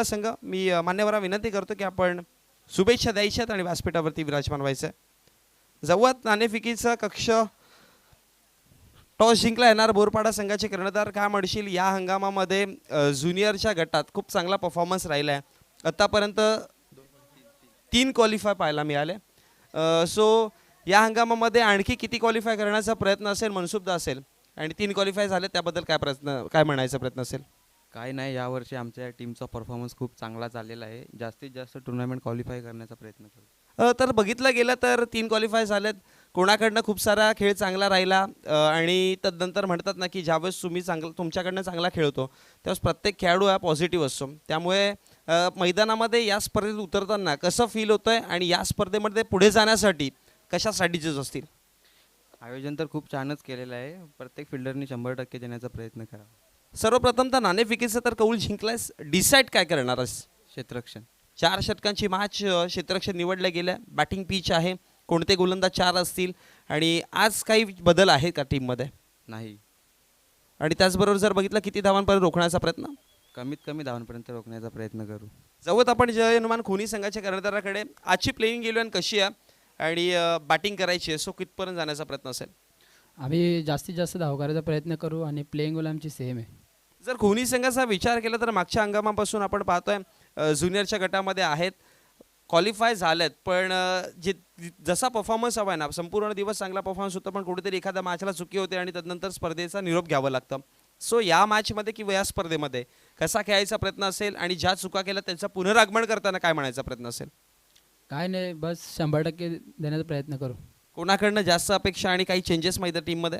संघ मी मान्यवरांना विनंती करतो की आपण शुभेच्छा द्यायच्यात आणि व्यासपीठावरती विराजमान व्हायचं. जवळत नाणेफेकीचा कक्ष टॉस जिंकला येणार बोरपाडा संघाचे कर्णधार काय म्हणशील या हंगामामध्ये ज्युनियरच्या गटात खूप चांगला परफॉर्मन्स राहिला आहे. आतापर्यंत 3 क्वालिफाय पाहायला मिळाले. सो या हंगामामध्ये आणखी किती क्वालिफाय करण्याचा प्रयत्न असेल मनसुबदा असेल आणि 3 क्वालिफाय झाले त्याबद्दल काय म्हणायचा प्रयत्न असेल. काय नाही यावर्षी आमच्या टीमचा परफॉर्मन्स खूप चांगला चाललेला आहे. जास्तीत जास्त टुर्नामेंट क्वालिफाय करण्याचा प्रयत्न करू. तर बघितलं गेलं तर 3 क्वालिफाय झालेत. कोणाकडनं खूप सारा खेळ चांगला राहिला आणि तदनंतर म्हणतात ना की ज्यावेळेस तुम्ही तुमच्याकडनं चांगला खेळतो त्यावेळेस प्रत्येक खेळाडू हा पॉझिटिव्ह असतो. त्यामुळे मैदानामध्ये या स्पर्धेत उतरताना कसं फील होतं आहे आणि या स्पर्धेमध्ये पुढे जाण्यासाठी कशा स्ट्रॅटेजीज असतील. आयोजन तर खूप छानच केलेलं आहे. प्रत्येक फिल्डरनी 100% देण्याचा प्रयत्न करावा. सर्वप्रथम तर नाणेफेकीचं तर कौल जिंकलायस डिसाईड काय करणार आहेस. क्षेत्ररक्षण 4 षटकांची मॅच क्षेत्ररक्षण निवडल्या गेल्या. बॅटिंग पिच आहे. कोणते गोलंदाज 4 असतील आणि आज काही बदल आहे का टीममध्ये. नाही आणि त्याचबरोबर जर बघितलं किती धावांपर्यंत रोखण्याचा प्रयत्न कमीत कमी धावांपर्यंत रोखण्याचा प्रयत्न करू. जवळ आपण जय हनुमान खोनी संघाच्या कर्णधाराकडे आजची प्लेइंग गेली कशी आहे आणि बॅटिंग करायची आहे सो कितपर्यंत जाण्याचा प्रयत्न असेल. आम्ही जास्तीत जास्त धाव करायचा प्रयत्न करू आणि प्लेइंग गोल आमची सेम आहे. जर खोनी संघाचा विचार केला तर मागच्या हंगामापासून आपण पाहतोय ज्युनियरच्या गटामध्ये आहेत क्वालिफाय झालेत पण जे जसा परफॉर्मन्स हवा आहे ना संपूर्ण दिवस चांगला परफॉर्मन्स होता पण कुठेतरी एखाद्या मॅचला चुकी होते आणि त्यानंतर स्पर्धेचा निरोप घ्यावं लागतं. सो या मॅचमध्ये किंवा या स्पर्धेमध्ये कसा खेळायचा प्रयत्न असेल आणि ज्या चुका केल्या त्याचं पुनरागमन करताना काय म्हणायचा प्रयत्न असेल. काय नाही बस 100% देण्याचा प्रयत्न करू. कोणाकडनं जास्त अपेक्षा आणि काही चेंजेस माहिती टीममध्ये?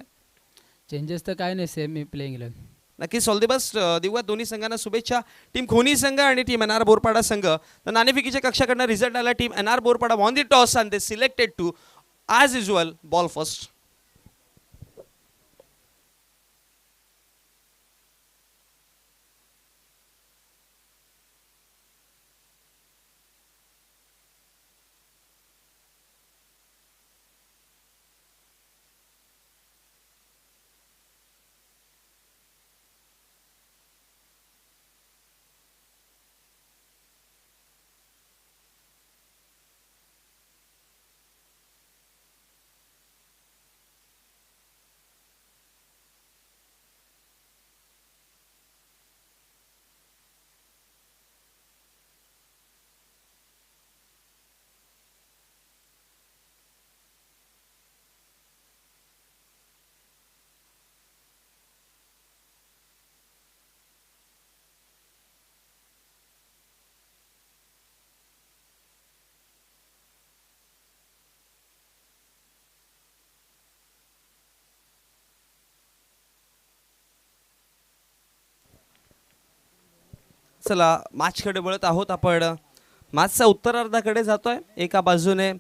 चेंजेस तर काय नाही, सेम मी प्लेइंग 11. नक्कीच ऑल द बेस्ट देऊया दोन्ही संघांना शुभेच्छा. टीम खोनी संघ आणि टीम एनआर बोरपाडा संघ. तर नाणेफेकीच्या कक्षाकडनं रिझल्ट आला. Team NR Borpada won the toss and they selected to as usual ball first. चला मॅचकडे वळत आहोत आपण. मॅचचा उत्तरार्धाकडे जातोय. एका बाजूने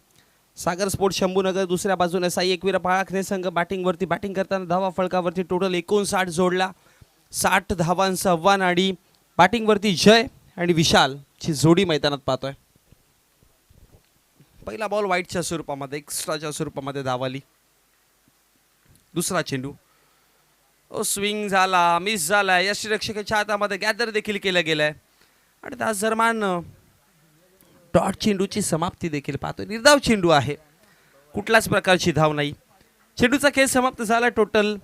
सागर स्पोर्ट शंभूनगर, दुसऱ्या बाजूने साई एकवीर पाळाखणे संघ बॅटिंगवरती. बॅटिंग करताना धावा फळकावरती टोटल 59 जोडला. 60 धावांचं आव्हान आणि बॅटिंगवरती जय आणि विशालची जोडी मैदानात पाहतोय. पहिला बॉल वाईटच्या स्वरूपामध्ये, एक्स्ट्राच्या स्वरूपामध्ये धावाली. दुसरा चेंडू स्विंग झाला, मिस झाला. यष्टिरक्षकाच्या हातामध्ये गॅदर देखील केलं गेलंय आणि त्याच दरम्यान डॉट चेंडूची समाप्ती देखील पाहतोय. निर्धाव चेंडू आहे, कुठल्याच प्रकारची धाव नाही. चेंडूचा खेळ समाप्त झाला. टोटल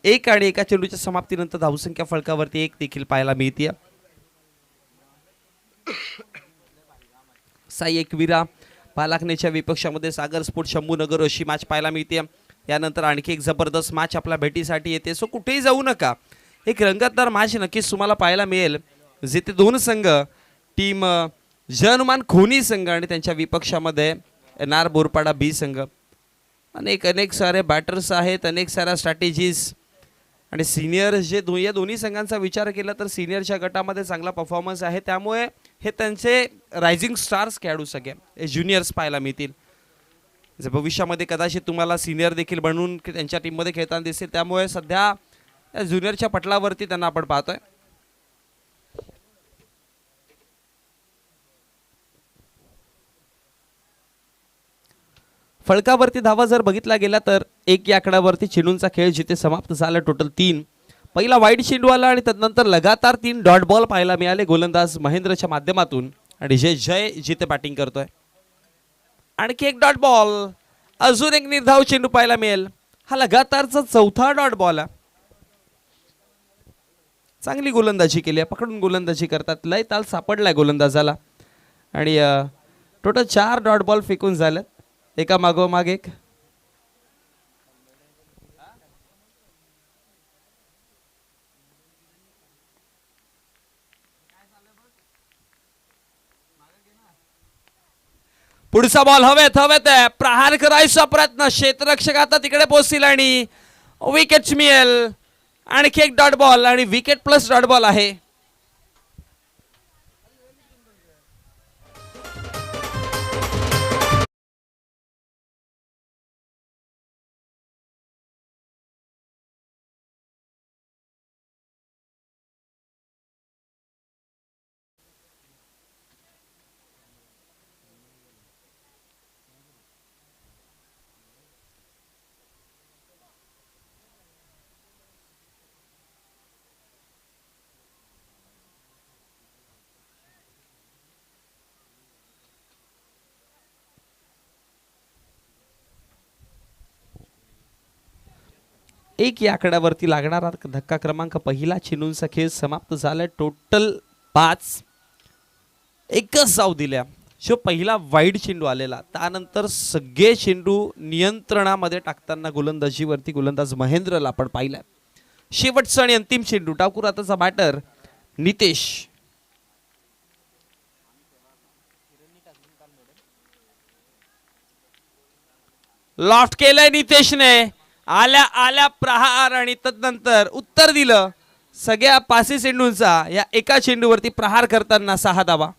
1 आणि एका चेंडूच्या समाप्तीनंतर धावसंख्या फळकावरती 1 देखील पाहायला मिळते. साई एकविरा पालाखनेच्या विपक्षामध्ये सागर स्पोर्ट शंभूनगर अशी मॅच पाहायला मिळते. यानंतर आणखी एक जबरदस्त मॅच आपल्या भेटीसाठी येते. सो कुठेही जाऊ नका, एक रंगतदार मॅच नक्कीच तुम्हाला पाहायला मिळेल, जिथे दोन संघ, टीम हनुमान खोनी संघ आणि त्यांच्या विपक्षामध्ये एनआर बोरपाडा बी संघ. अनेक सारे बॅटर्स आहेत, अनेक साऱ्या स्ट्रॅटेजीज आणि सिनियर जे या दोन्ही संघांचा विचार केला तर सिनियरच्या गटामध्ये चांगला परफॉर्मन्स आहे. त्यामुळे हे त्यांचे रायझिंग स्टार्स खेळाडू सगळे ज्युनियर्स पाहायला मिळतील, जे भविष्यामध्ये कदाचित तुम्हाला सिनियर देखील बनवून त्यांच्या टीममध्ये खेळताना दिसतील. त्यामुळे सध्या या ज्युनियरच्या पटलावरती त्यांना आपण पाहतोय. फळकावरती धावा जर बघितला गेला तर 1 या आकड्यावरती चेंडूंचा खेळ जिथे समाप्त झाला. टोटल 3. पहिला वाईड चेंडू आला आणि त्यानंतर लगातार 3 डॉट बॉल पाहायला मिळाले गोलंदाज महेंद्रच्या माध्यमातून आणि जय जिथे बॅटिंग करतोय. आणखी एक डॉट बॉल, अजून एक निर्धाव चेंडू पाहायला मिळेल. हा लगातारचा 4था डॉट बॉल आहे. चांगली गोलंदाजी केली आहे, पकडून गोलंदाजी करतात. लय ताल सापडलाय गोलंदाजाला आणि टोटल 4 डॉट बॉल फेकून झालेत एका मागोमाग एक. पुढचा बॉल हवेत आहे. प्रहार करायचा प्रयत्न, क्षेत्ररक्षक आता तिकडे पोहोचतील आणि विकेट मिळेल. आणखी एक डॉट बॉल आणि विकेट प्लस डॉट बॉल आहे. एक या आकड्यावरती लागणारा धक्का क्रमांक पहिला. चेंडूंचा खेळ समाप्त झाला. टोटल 5. एकच धाव दिल्या. जो पहिला वाईड चेंडू आलेला, त्यानंतर सगळे चेंडू नियंत्रणामध्ये टाकताना गोलंदाजीवरती गोलंदाज महेंद्रला आपण पाहिलं. शेवटचा आणि अंतिम चेंडू, टाकूर आताचा बॅटर नितेश. लॉफ्ट केलंय नितेशने, आल्या आल्या प्रहार आणि तदनंतर उत्तर दिलं सगळ्या 5 चेंडूंचा या एका चेंडूवरती प्रहार करताना 6 धावा.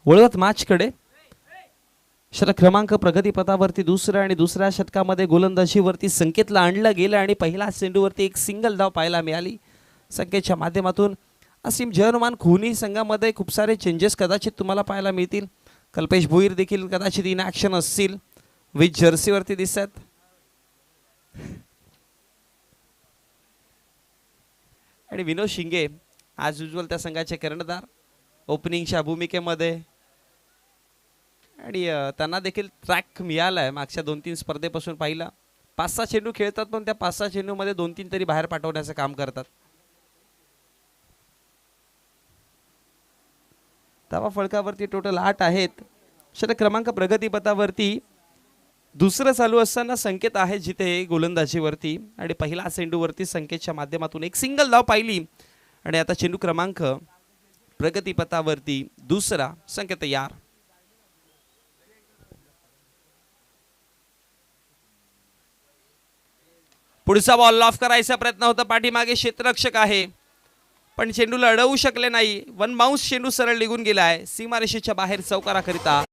वळवत मॅचकडे षटक क्रमांक प्रगतीपथावरती दुसऱ्या आणि दुसऱ्या षटकामध्ये गोलंदाजीवरती संकेतला आणलं गेलं आणि पहिला चेंडूवरती एक सिंगल धाव पाहायला मिळाली संकेतच्या माध्यमातून. असीम जयनुमान खुनी संघामध्ये खूप सारे चेंजेस कदाचित तुम्हाला पाहायला मिळतील. कल्पेश भोईर देखील कदाचित इन ॲक्शन असतील, विथ जर्सीवरती दिसत. आणि विनोद शिंगे आज युजल त्या संघाचे कर्णधार ओपनिंगच्या भूमिकेमध्ये. आणि त्यांना देखील ट्रॅक मिळाला आहे मागच्या 2-3 स्पर्धेपासून. पाहिला 5-6 चेंडू खेळतात पण त्या 5-6 चेंडूमध्ये 2-3 तरी बाहेर पाठवण्याचं काम करतात. धावा फळकावरती टोटल 8 आहेत. षटक क्रमांक प्रगतीपथावरती दुसरं चालू असताना संकेत आहे जिथे गोलंदाजीवरती आणि पहिला चेंडूवरती संकेतच्या माध्यमातून एक सिंगल धाव पाहिली. आणि आता चेंडू क्रमांक प्रगतीपथावरती दुसरा संकेत तयार. पुढचा बॉल लॉफ करायचा प्रयत्न होता, पाठीमागे क्षेत्ररक्षक आहे पण चेंडूला अडवू शकले नाही. वन बाउन्स चेंडू सरळ निघून गेलाय सीमारेषेच्या बाहेर चौकाराकरिता.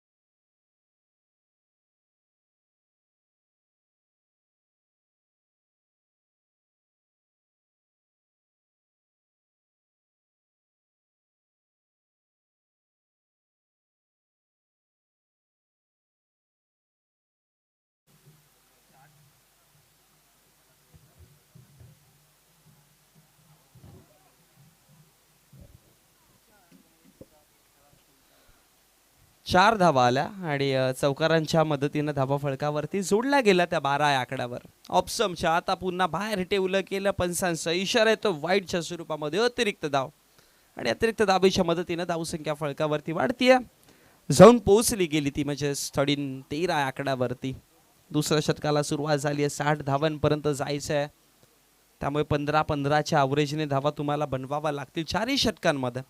चार धावा आल्या आणि चौकारांच्या मदतीनं धावा फळकावरती जोडल्या गेल्या त्या 12 या आकड्यावर. ऑप्शनच्या आता पुन्हा बाहेर ठेवलं केलं पंचांचा इशारा येतो वाईटच्या स्वरूपामध्ये अतिरिक्त धाव. आणि अतिरिक्त धावेच्या मदतीनं धावसंख्या फळकावरती वाढतीये, जाऊन पोहोचली गेली ती म्हणजे 13 या आकड्यावरती. दुसऱ्या षटकाला सुरुवात झाली आहे, 60 धावांपर्यंत जायचं आहे. त्यामुळे 15-15च्या ॲव्हरेजने धावा तुम्हाला बनवावा लागतील 4ही षटकांमध्ये.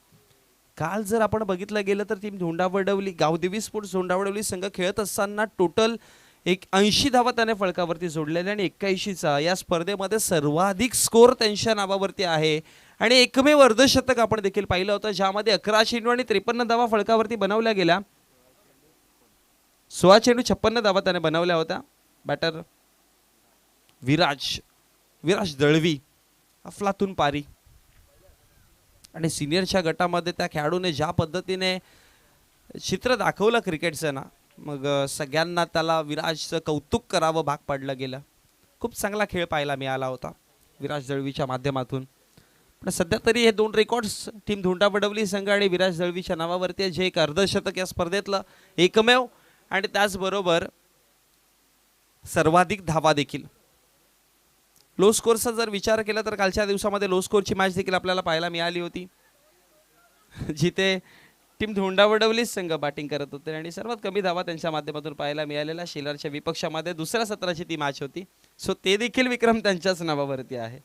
काल जर आपण बघितलं गेलं तर टीम झोंडावडवली गावदेवी स्पोर्ट्स झोंडावडवली संघ खेळत असताना टोटल 80 धावा त्याने फळकावरती जोडलेल्या आणि 81चा या स्पर्धेमध्ये सर्वाधिक स्कोर त्यांच्या नावावरती आहे. आणि एकमेव अर्धशतक आपण देखील पाहिलं होतं ज्यामध्ये 11 चेंडू आणि 53 धावा फळकावरती बनवल्या गेल्या. 16 चेंडू 56 धावा त्याने बनवल्या होत्या. बॅटर विराज दळवी, अफलातून पारी. आणि सिनियरच्या गटामध्ये त्या खेळाडूने ज्या पद्धतीने चित्र दाखवलं क्रिकेटचं ना, मग सगळ्यांना त्याला विराजचं कौतुक करावं भाग पडलं गेलं. खूप चांगला खेळ पाहायला मिळाला होता विराज दळवीच्या माध्यमातून. पण सध्या तरी हे 2 रेकॉर्ड्स टीम धुंडा बडवली संघ आणि विराज दळवीच्या नावावरती आहे, जे एक अर्धशतक या स्पर्धेतलं एकमेव आणि त्याचबरोबर सर्वाधिक धावा देखील. लो स्कोरचा जर विचार केला तर कालच्या दिवसामध्ये लो स्कोरची मॅच देखील आपल्याला पाहायला मिळाली होती, जिथे टीम धोंडा वडवली संघ बॅटिंग करत होते आणि सर्वात कमी धावा त्यांच्या माध्यमातून पाहायला मिळालेला शेलारच्या विपक्षामध्ये दुसऱ्या सत्राची ती मॅच होती. सो ते देखील विक्रम त्यांच्याच नावावरती आहे.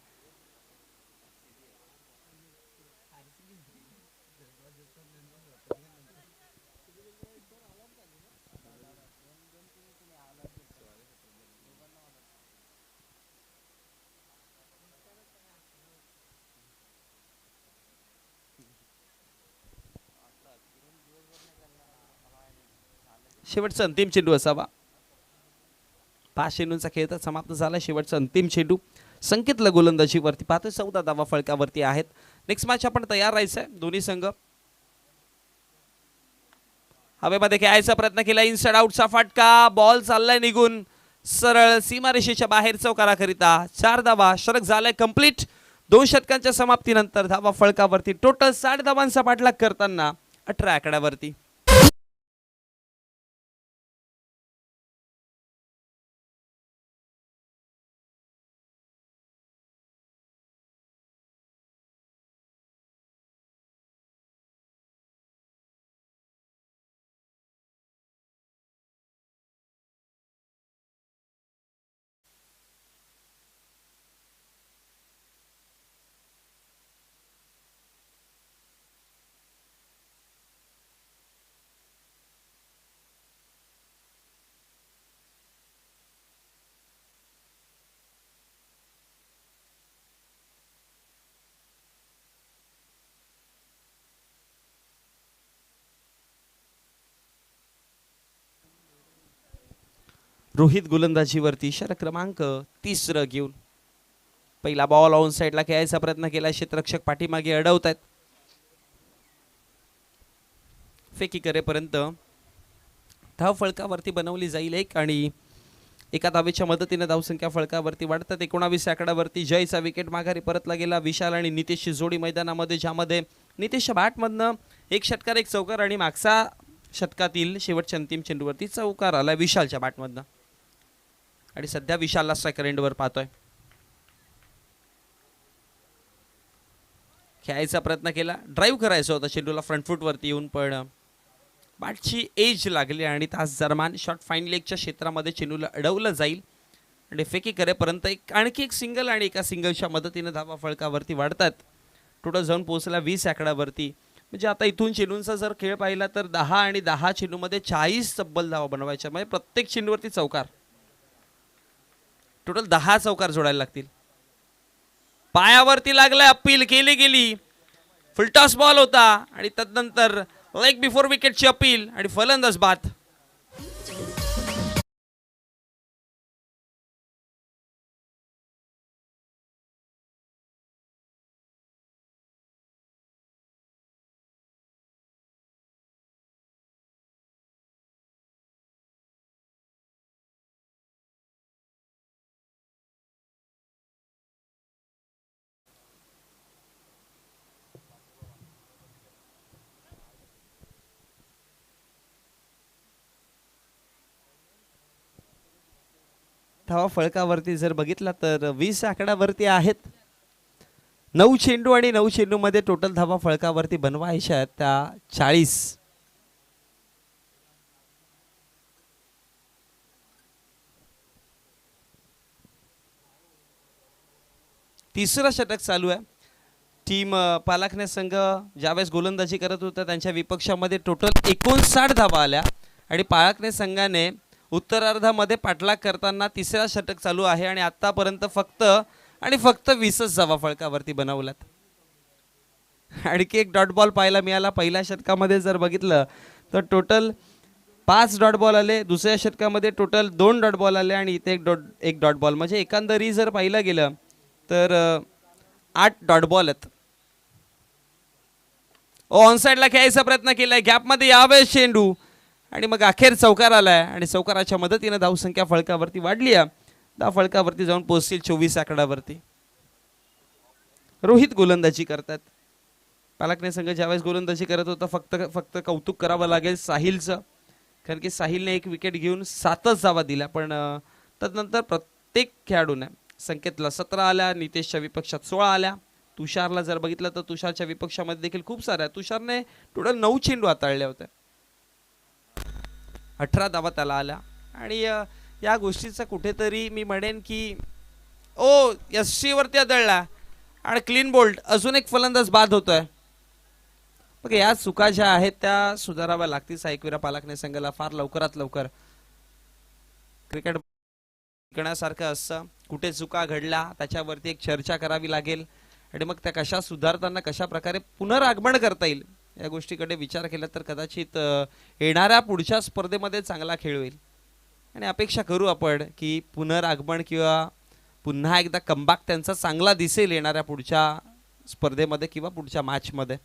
शेवटचा अंतिम चेंडू असावा. 5 चेंडूंचा खेळ तर समाप्त झाला. शेवटचा अंतिम चेंडू संकेतला गोलंदाजीवरती पाहतोय. 14 धावा फळकावरती आहेत. नेक्स्ट मॅच आपण तयार राहायचं आहे. दोन्ही संघ हवेमध्ये खेळायचा प्रयत्न केला. इनसाइड आउटचा फटका. बॉल चाललाय निघून सरळ सीमारेषेच्या बाहेर चौकाराकरिता. 4 धावा. षटक झालाय कंप्लीट. 2 षटकांच्या समाप्तीनंतर धावा फळकावरती टोटल 60 धावांचा पाठलाग करताना 18 आकड्यावरती. रोहित गोलंदाजीवरती षटक क्रमांक 30 घेऊन पहिला बॉल ऑन साइडला खेळायचा प्रयत्न केला. क्षेत्ररक्षक पाठीमागे अडवत आहेत. फेकी करेपर्यंत धाव फळकावरती बनवली जाईल एक आणि एका धावेच्या मदतीने धावसंख्या फळकावरती वाढतात. 19 आकड्यावरती जयचा विकेट माघारी परतला गेला. विशाल आणि नितेशची जोडी मैदानामध्ये, ज्यामध्ये नितेशच्या बॅटमधनं एक षटकार एक चौकार आणि मागचा षटकातील शेवटच्या अंतिम चेंडूवरती चौकार आला विशालच्या बॅटमधनं आणि सध्या विशालला स्ट्रायकर एंडवर पाहतोय. खेळायचा प्रयत्न केला. ड्राईव्ह करायचा होता चेंडूला फ्रंट फूटवरती येऊन, पण बॅटची एज लागली आणि तास दरम्यान शॉर्ट फाईन लेगच्या क्षेत्रामध्ये चेंडूला अडवलं जाईल आणि फेकी करेपर्यंत आणखी एक सिंगल आणि एका सिंगलच्या मदतीने धावा फळकावरती वाढतात. टोटल जाऊन पोहोचला 20 आकड्यावरती. म्हणजे आता इथून चेंडूंचा जर खेळ पाहिला तर 10 आणि 10 चेंडूमध्ये 40 तब्बल धावा बनवायच्या, म्हणजे प्रत्येक चेंडूवरती चौकार. टोटल 10 चौकार जोडायला लागतील. पायावरती लागलाय. अपील केली गेली. फुलटॉस बॉल होता आणि तदनंतर लेग बिफोर विकेटची अपील आणि फलंदाज बाद. धावा फळकावरती जर बघितला तर 20 आकड्यावरती आहेत. 9 चेंडू आणि 9 चेंडूमध्ये टोटल धावा फळकावरती बनवायच्या आहेत त्या 40. तिसरं षटक चालू आहे. टीम पालकने संघ ज्यावेळेस गोलंदाजी करत होता त्यांच्या विपक्षामध्ये टोटल 59 धावा आल्या आणि पालकने संघाने उत्तरार्धामध्ये पाठलाग करताना तिसरा षटक चालू आहे आणि आतापर्यंत फक्त 20 धावा फळकावरती बनवल्यात. आणखी एक डॉट बॉल पाहायला मिळाला. पहिल्या षटकामध्ये जर बघितलं तर टोटल 5 डॉट बॉल आले. दुसऱ्या षटकामध्ये टोटल 2 डॉट बॉल आले आणि इथे एक डॉट बॉल, म्हणजे एकंदरी जर पाहिलं गेलं तर 8 डॉट बॉल आहेत. ऑन साइडला खेळायचा प्रयत्न केलाय. गॅपमध्ये यावेळेस चेंडू आणि मग अखेर चौकार आलाय आणि चौकाराच्या मदतीने धावसंख्या फळकावरती वाढली आहे. धाव फळकावरती जाऊन पोहोचतील 24 आकड्यावरती. रोहित गोलंदाजी करतात. पालकने संघ ज्यावेळेस गोलंदाजी करत होता फक्त कौतुक करावं लागेल साहिलचं, कारण की साहिलने एक विकेट घेऊन 7च धावा दिल्या. पण तदनंतर प्रत्येक खेळाडूने संकेतला 17 आल्या, नितेशच्या विपक्षात 16 आल्या. तुषारला जर बघितलं तर तुषारच्या विपक्षामध्ये देखील खूप साऱ्या. तुषारने टोटल 9 चेंडू हाताळले होते, 18 धावा त्याला आल्या. आणि या गोष्टीचा कुठेतरी मी म्हणेन की यशस्वी वरती आदळला आणि क्लीन बोल्ट. अजून एक फलंदाज बाद होतोय. बघ, या चुका ज्या आहेत त्या सुधाराव्या लागतील साईकविरा पालकने संघाला फार लवकरात लवकर. क्रिकेट शिकण्यासारखं असतं, कुठे चुका घडल्या त्याच्यावरती एक चर्चा करावी लागेल आणि मग त्या कशा सुधारताना कशा प्रकारे पुनरागमन करता येईल या गोष्टीकडे विचार केला तर कदाचित येणाऱ्या पुढच्या स्पर्धेमध्ये चांगला खेळ होईल. आणि अपेक्षा करू आपण की पुनरागमन किंवा पुन्हा एकदा कमबॅक त्यांचा चांगला दिसेल येणाऱ्या पुढच्या स्पर्धेमध्ये किंवा पुढच्या मॅचमध्ये.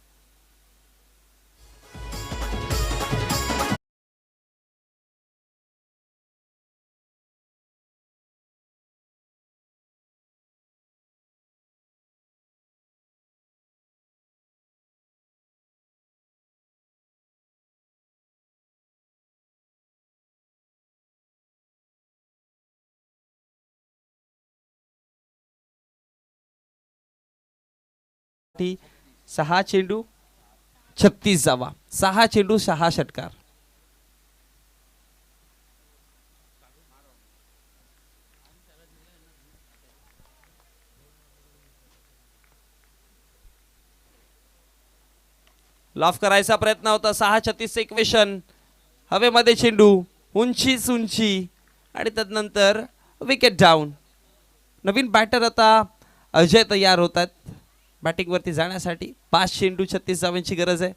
टी 6 चेंडू 36 धावा, 6 चेंडू 6 षटकार. लॉफ करायचा प्रयत्न होता. 6-36 इक्वेशन. हवेमध्ये चेंडू, उंची आणि तदनंतर विकेट डाऊन. नवीन बॅटर आता अजय तयार होतात बॅटिंग वरती जाण्यासाठी. 5 चेंडू 36 धावांची गरज आहे.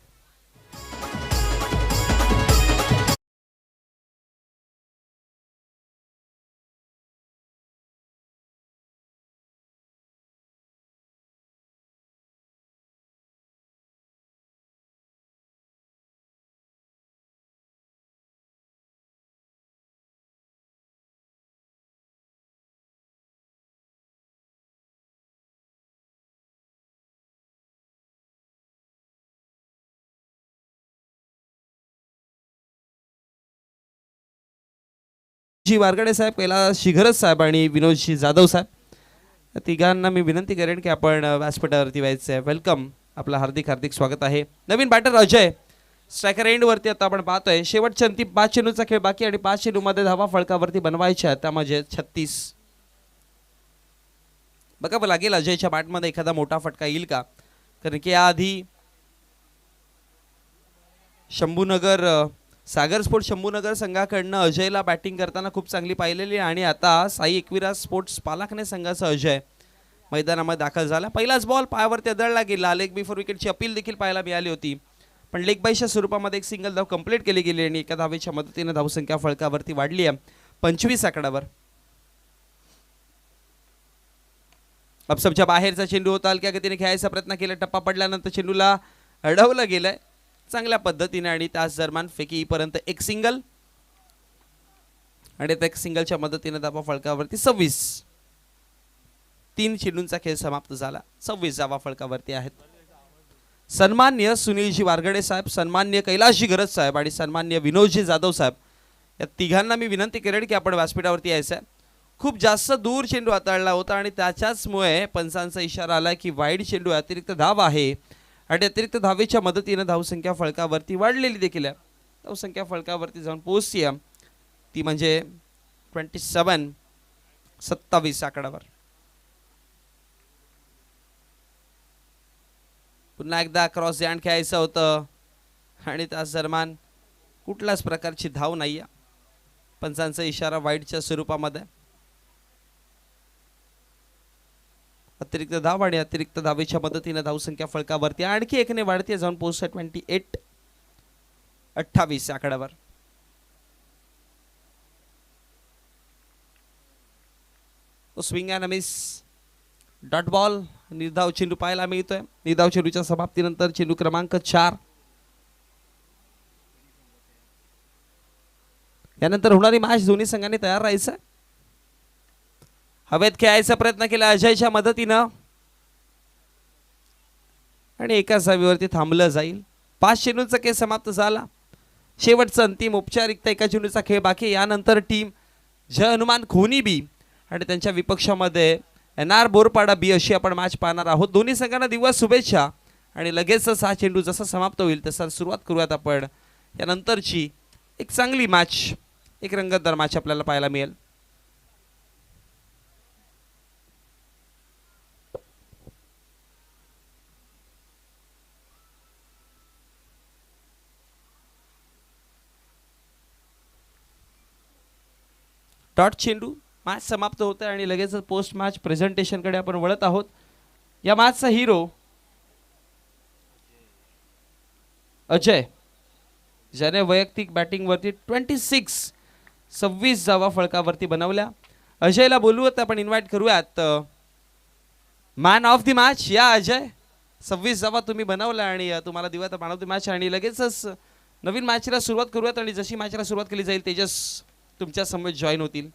जी वारगडे साहेब, कैलास शिघरज साहेब आणि विनोदजी जाधव साहेब, तिघांना मी विनंती करेन की आपण व्यासपीठावरती व्हायचं आहे. वेलकम, आपलं हार्दिक हार्दिक स्वागत आहे. नवीन बॅटर अजय स्ट्रायकर एंड वरती आता आपण पाहतोय. शेवटच्या अंतिम 5 चेंडूचा खेळ बाकी आणि 5 चेंडूमध्ये धावा फळकावरती बनवायच्या, त्यामध्ये 36. बघावं लागेल अजयच्या बॅटमध्ये एखादा मोठा फटका येईल का, कारण की याआधी शंभूनगर सागर स्पोर्ट्स शंभूनगर संघाकडनं अजयला बॅटिंग करताना खूप चांगली पाहिलेली. आणि आता साई एकविरा स्पोर्ट्स पालकने संघाचा अजय मैदानामध्ये दाखल झाला. पहिलाच बॉल पायावरती आदळला गेला. लेग बिफोर विकेटची अपील देखील पाहायला मिळाली होती, पण लेग बायच्या स्वरूपामध्ये एक सिंगल धाव कंप्लीट केली गेली आणि एका धावेच्या मदतीने धावसंख्या फळकावरती वाढली आहे 25 आकड्यावर. अपसपच्या बाहेरचा चेंडू होता, हलक्या गतीने खेळायचा प्रयत्न केला. टप्पा पडल्यानंतर चेंडूला अडवलं गेलंय चांगल्या पद्धतीने आणि त्याच दरम्यान फेकीपर्यंत एक सिंगल आणि त्या एक सिंगलच्या मदतीने धावा फळकावरती 26. 3 चेंडूंचा खेळ समाप्त झाला. 26 धावा फळकावरती आहेत. सन्मान्य सुनीलजी वारगडे साहेब, सन्मान्य कैलासजी गरज साहेब आणि सन्मान्य विनोदजी जाधव साहेब, या तिघांना मी विनंती करेन की आपण व्यासपीठावरती यायचं आहे. खूप जास्त दूर चेंडू हाताळला होता आणि त्याच्याचमुळे पंचांचा इशारा आला की वाईड चेंडू अतिरिक्त धाव आहे आणि अतिरिक्त धावेच्या मदतीने धावसंख्या फळकावरती वाढलेली देखील आहे. धावसंख्या फळकावरती जाऊन पोहोचली ती म्हणजे 27 आकड्यावर. पुन्हा एकदा क्रॉस यँड खेळायचं होतं आणि त्याच दरम्यान कुठल्याच प्रकारची धाव नाही आहे. पंचांचा इशारा वाईडच्या स्वरूपामध्ये. अतिरिक्त धाव आणि अतिरिक्त धावेच्या मदतीने धावसंख्या फळकावरती आणखी एकने वाढते जाऊन पोहोचते 28 आकड्यावर. तो swing and miss dot ball निर्धाव चेंडू पाहायला मिळतोय. निर्धाव चेंडूच्या समाप्तीनंतर चेंडू क्रमांक 4. यानंतर होणारी मॅच दोन्ही संघांनी तयार राहायचं. हवेत खेळायचा प्रयत्न केला अजयच्या मदतीनं. आणि एका धावेवरती थांबलं जाईल. 5 चेंडूंचा खेळ समाप्त झाला. शेवटचा अंतिम औपचारिकता एका चेंडूचा खेळ बाकी. यानंतर टीम जय हनुमान खोनी बी आणि त्यांच्या विपक्षामध्ये NR बोरपाडा बी अशी आपण मॅच पाहणार आहोत. दोन्ही संघांना दिवस शुभेच्छा आणि लगेचच हा चेंडू जसा समाप्त होईल तसा सुरुवात करूयात आपण यानंतरची एक चांगली मॅच, एक रंगतदार मॅच आपल्याला पाहायला मिळेल. डॉट चेंडू मॅच समाप्त होते आणि लगेच पोस्ट मॅच प्रेझेंटेशनकडे आपण वळत आहोत. या मॅचचा हिरो अजय, ज्याने वैयक्तिक बॅटिंगवरती 26 धावा फळकावरती बनवल्या. अजयला बोलूयात, आपण इन्व्हाइट करूयात. मॅन ऑफ द मॅच या अजय, 26 धावा तुम्ही बनवल्या आणि तुम्हाला दिवात मॅन ऑफ द मॅच. आणि लगेचच नवीन मॅचला सुरुवात करूयात आणि जशी मॅचला सुरुवात केली जाईल तेजस तुमच्या समोर जॉईन होतील.